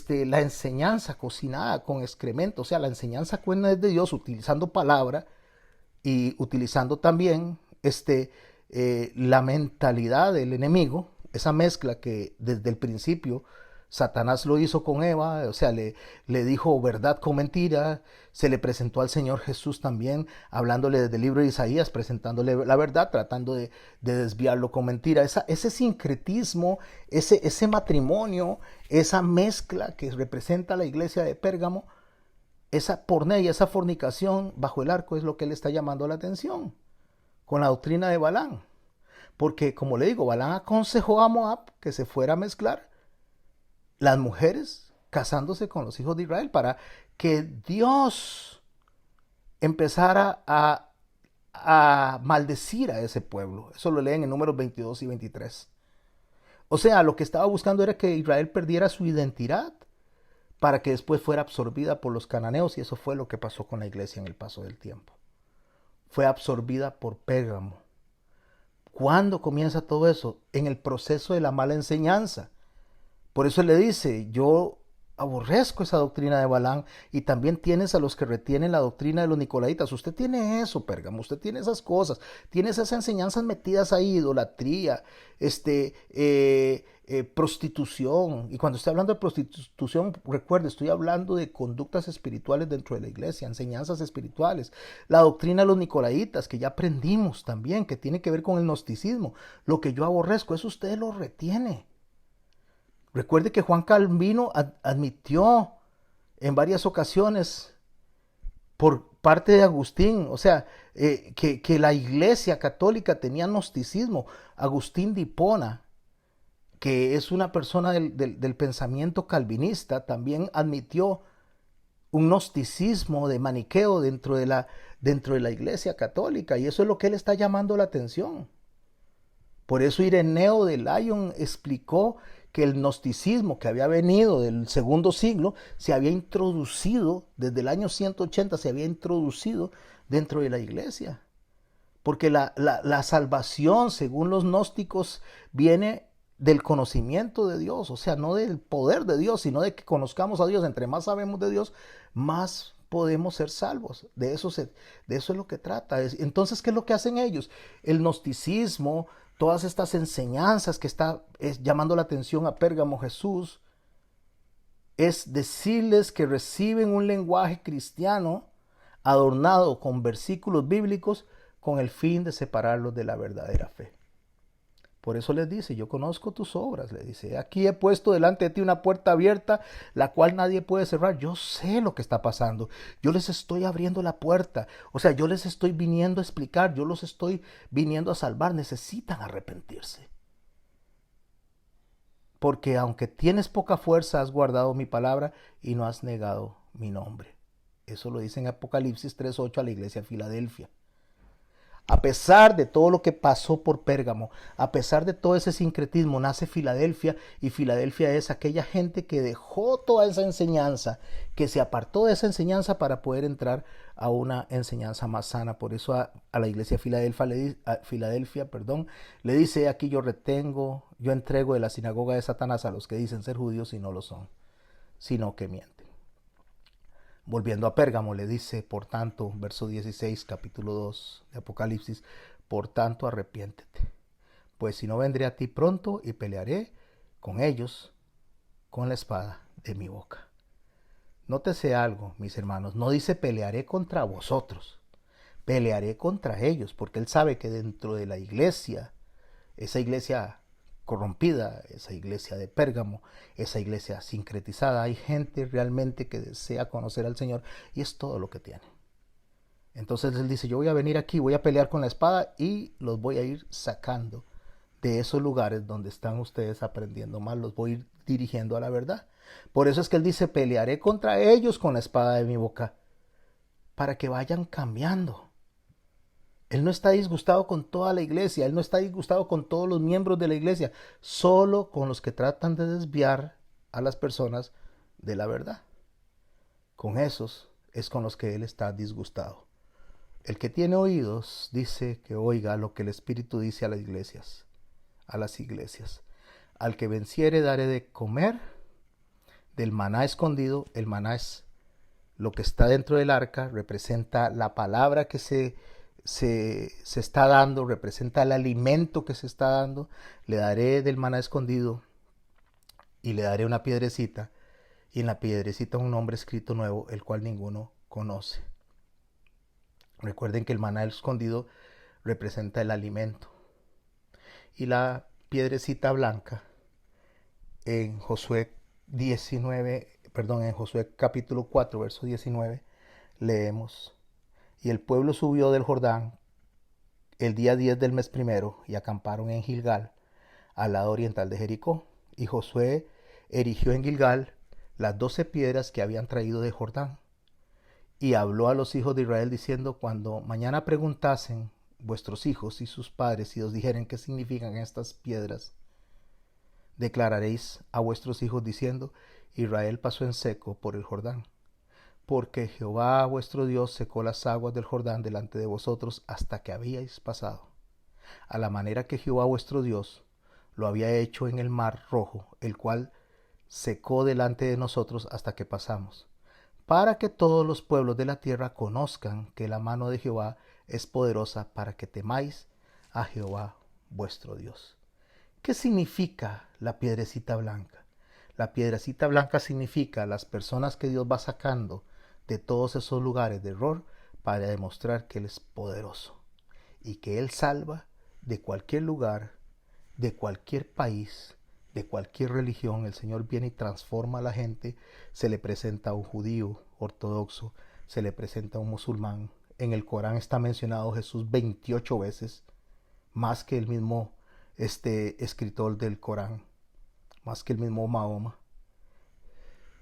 la enseñanza cocinada con excremento. O sea, la enseñanza cuenta de Dios utilizando palabra y utilizando también la mentalidad del enemigo, esa mezcla que desde el principio Satanás lo hizo con Eva, o sea, le dijo verdad con mentira. Se le presentó al Señor Jesús también, hablándole desde el libro de Isaías, presentándole la verdad, tratando de desviarlo con mentira. Ese sincretismo, ese matrimonio, esa mezcla que representa la iglesia de Pérgamo, esa porneia, esa fornicación bajo el arco es lo que él está llamando la atención con la doctrina de Balaam. Porque, como le digo, Balaam aconsejó a Moab que se fuera a mezclar las mujeres casándose con los hijos de Israel para que Dios empezara a maldecir a ese pueblo. Eso lo leen en Números 22 y 23. O sea, lo que estaba buscando era que Israel perdiera su identidad para que después fuera absorbida por los cananeos, y eso fue lo que pasó con la iglesia en el paso del tiempo. Fue absorbida por Pérgamo. ¿Cuándo comienza todo eso? En el proceso de la mala enseñanza. Por eso le dice, yo aborrezco esa doctrina de Balaam, y también tienes a los que retienen la doctrina de los nicolaitas. Usted tiene eso, Pérgamo, usted tiene esas cosas, tiene esas enseñanzas metidas ahí, idolatría, prostitución. Y cuando estoy hablando de prostitución, recuerde, estoy hablando de conductas espirituales dentro de la iglesia, enseñanzas espirituales. La doctrina de los nicolaitas, que ya aprendimos también, que tiene que ver con el gnosticismo. Lo que yo aborrezco, eso usted lo retiene. Recuerde que Juan Calvino admitió en varias ocasiones por parte de Agustín, o sea, que la iglesia católica tenía gnosticismo. Agustín de Hipona, que es una persona del pensamiento calvinista, también admitió un gnosticismo de maniqueo dentro de la iglesia católica, y eso es lo que él está llamando la atención. Por eso Ireneo de Lyon explicó que el gnosticismo que había venido del segundo siglo se había introducido, desde el año 180 se había introducido dentro de la iglesia. Porque la salvación, según los gnósticos, viene del conocimiento de Dios, o sea, no del poder de Dios, sino de que conozcamos a Dios. Entre más sabemos de Dios, más podemos ser salvos. De eso es lo que trata. Entonces, ¿qué es lo que hacen ellos? El gnosticismo, todas estas enseñanzas que está llamando la atención a Pérgamo Jesús, es decirles que reciben un lenguaje cristiano adornado con versículos bíblicos con el fin de separarlos de la verdadera fe. Por eso les dice, yo conozco tus obras, le dice, aquí he puesto delante de ti una puerta abierta, la cual nadie puede cerrar. Yo sé lo que está pasando, yo les estoy abriendo la puerta, o sea, yo les estoy viniendo a explicar, yo los estoy viniendo a salvar, necesitan arrepentirse. Porque aunque tienes poca fuerza, has guardado mi palabra y no has negado mi nombre. Eso lo dice en Apocalipsis 3:8 a la iglesia de Filadelfia. A pesar de todo lo que pasó por Pérgamo, a pesar de todo ese sincretismo, nace Filadelfia, y Filadelfia es aquella gente que dejó toda esa enseñanza, que se apartó de esa enseñanza para poder entrar a una enseñanza más sana. Por eso a la iglesia de Filadelfia, le dice, aquí yo entrego de la sinagoga de Satanás a los que dicen ser judíos y no lo son, sino que mienten. Volviendo a Pérgamo, le dice, por tanto, verso 16, capítulo 2 de Apocalipsis, por tanto arrepiéntete, pues si no vendré a ti pronto y pelearé con ellos con la espada de mi boca. Nótese algo, mis hermanos, no dice pelearé contra vosotros, pelearé contra ellos, porque él sabe que dentro de la iglesia, esa iglesia corrompida, esa iglesia de Pérgamo, esa iglesia sincretizada, hay gente realmente que desea conocer al Señor, y es todo lo que tiene. Entonces él dice, yo voy a venir aquí, voy a pelear con la espada y los voy a ir sacando de esos lugares donde están ustedes aprendiendo mal, los voy a ir dirigiendo a la verdad. Por eso es que él dice, pelearé contra ellos con la espada de mi boca, para que vayan cambiando. Él no está disgustado con toda la iglesia, él no está disgustado con todos los miembros de la iglesia, solo con los que tratan de desviar a las personas de la verdad. Con esos es con los que él está disgustado. El que tiene oídos dice que oiga lo que el Espíritu dice a las iglesias. Al que venciere daré de comer del maná escondido. El maná es lo que está dentro del arca, representa la palabra que se está dando, representa el alimento que se está dando. Le daré del maná escondido y le daré una piedrecita, y en la piedrecita un nombre escrito nuevo, el cual ninguno conoce. Recuerden que el maná escondido representa el alimento. Y la piedrecita blanca en Josué 19, perdón, en Josué capítulo 4, verso 19, leemos: y el pueblo subió del Jordán el día 10 del mes primero y acamparon en Gilgal, al lado oriental de Jericó. Y Josué erigió en Gilgal las 12 piedras que habían traído de Jordán. Y habló a los hijos de Israel diciendo: cuando mañana preguntasen vuestros hijos y sus padres y os dijeren qué significan estas piedras, declararéis a vuestros hijos diciendo: Israel pasó en seco por el Jordán, porque Jehová vuestro Dios secó las aguas del Jordán delante de vosotros hasta que habíais pasado, a la manera que Jehová vuestro Dios lo había hecho en el mar rojo, el cual secó delante de nosotros hasta que pasamos, para que todos los pueblos de la tierra conozcan que la mano de Jehová es poderosa, para que temáis a Jehová vuestro Dios. ¿Qué significa la piedrecita blanca? La piedrecita blanca significa las personas que Dios va sacando de todos esos lugares de error para demostrar que Él es poderoso y que Él salva de cualquier lugar, de cualquier país, de cualquier religión. El Señor viene y transforma a la gente. Se le presenta a un judío ortodoxo, se le presenta a un musulmán. En el Corán está mencionado Jesús 28 veces, más que el mismo escritor del Corán, más que el mismo Mahoma.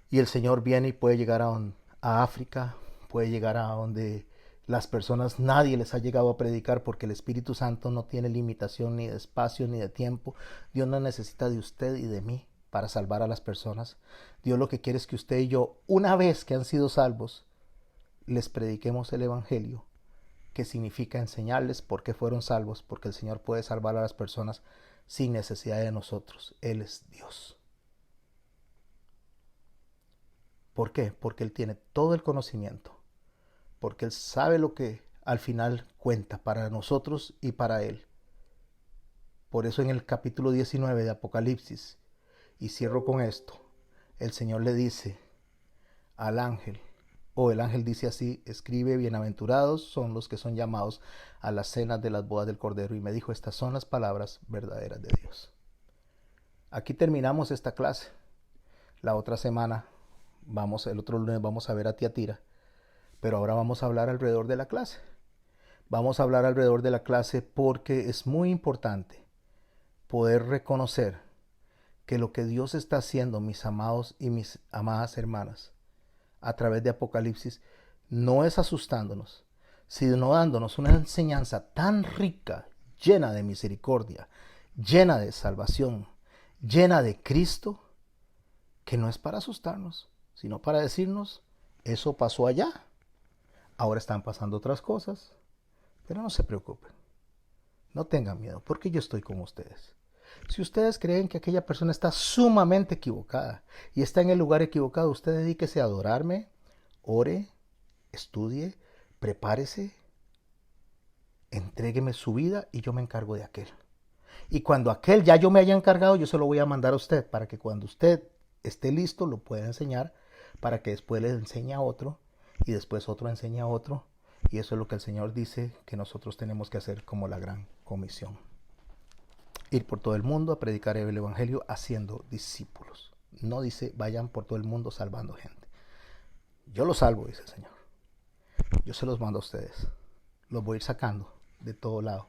Y el Señor viene y puede llegar a África, puede llegar a donde las personas nadie les ha llegado a predicar, porque el Espíritu Santo no tiene limitación ni de espacio ni de tiempo. Dios no necesita de usted y de mí para salvar a las personas. Dios lo que quiere es que usted y yo, una vez que han sido salvos, les prediquemos el Evangelio, que significa enseñarles por qué fueron salvos, porque el Señor puede salvar a las personas sin necesidad de nosotros. Él es Dios. ¿Por qué? Porque Él tiene todo el conocimiento, porque Él sabe lo que al final cuenta para nosotros y para Él. Por eso en el capítulo 19 de Apocalipsis, y cierro con esto, el Señor le dice al ángel, o el ángel dice así: escribe, bienaventurados son los que son llamados a las cenas de las bodas del Cordero. Y me dijo: estas son las palabras verdaderas de Dios. Aquí terminamos esta clase. La otra semana, el otro lunes vamos a ver a Tiatira, pero ahora vamos a hablar alrededor de la clase. Vamos a hablar alrededor de la clase porque es muy importante poder reconocer que lo que Dios está haciendo, mis amados y mis amadas hermanas, a través de Apocalipsis, no es asustándonos, sino dándonos una enseñanza tan rica, llena de misericordia, llena de salvación, llena de Cristo, que no es para asustarnos, sino para decirnos: eso pasó allá, ahora están pasando otras cosas, pero no se preocupen, no tengan miedo, porque yo estoy con ustedes. Si ustedes creen que aquella persona está sumamente equivocada y está en el lugar equivocado, usted dedíquese a adorarme, ore, estudie, prepárese, entrégueme su vida y yo me encargo de aquel. Y cuando aquel ya yo me haya encargado, yo se lo voy a mandar a usted, para que cuando usted esté listo lo pueda enseñar, para que después le enseñe a otro y después otro enseñe a otro. Y eso es lo que el Señor dice que nosotros tenemos que hacer como la gran comisión: ir por todo el mundo a predicar el Evangelio haciendo discípulos. No dice vayan por todo el mundo salvando gente. Yo los salvo, dice el Señor. Yo se los mando a ustedes. Los voy a ir sacando de todo lado,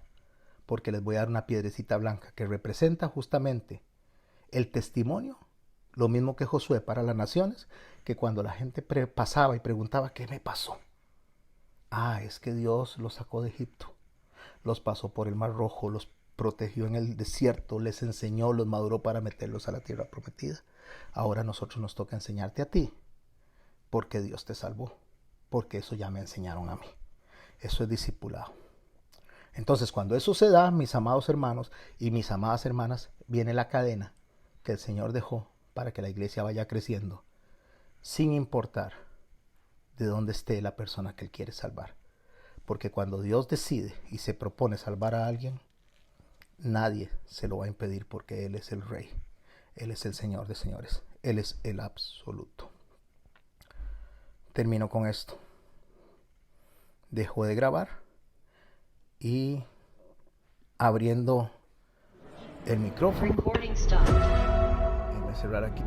porque les voy a dar una piedrecita blanca que representa justamente el testimonio, lo mismo que Josué para las naciones, que cuando la gente pasaba y preguntaba: ¿qué me pasó? Es que Dios los sacó de Egipto, los pasó por el Mar Rojo, los protegió en el desierto, les enseñó, los maduró para meterlos a la tierra prometida. Ahora a nosotros nos toca enseñarte a ti, porque Dios te salvó, porque eso ya me enseñaron a mí. Eso es discipulado. Entonces, cuando eso se da, mis amados hermanos y mis amadas hermanas, viene la cadena que el Señor dejó para que la iglesia vaya creciendo, sin importar de dónde esté la persona que Él quiere salvar. Porque cuando Dios decide y se propone salvar a alguien, nadie se lo va a impedir, porque Él es el Rey. Él es el Señor de señores. Él es el absoluto. Termino con esto. Dejo de grabar y abriendo el micrófono. Voy a cerrar aquí.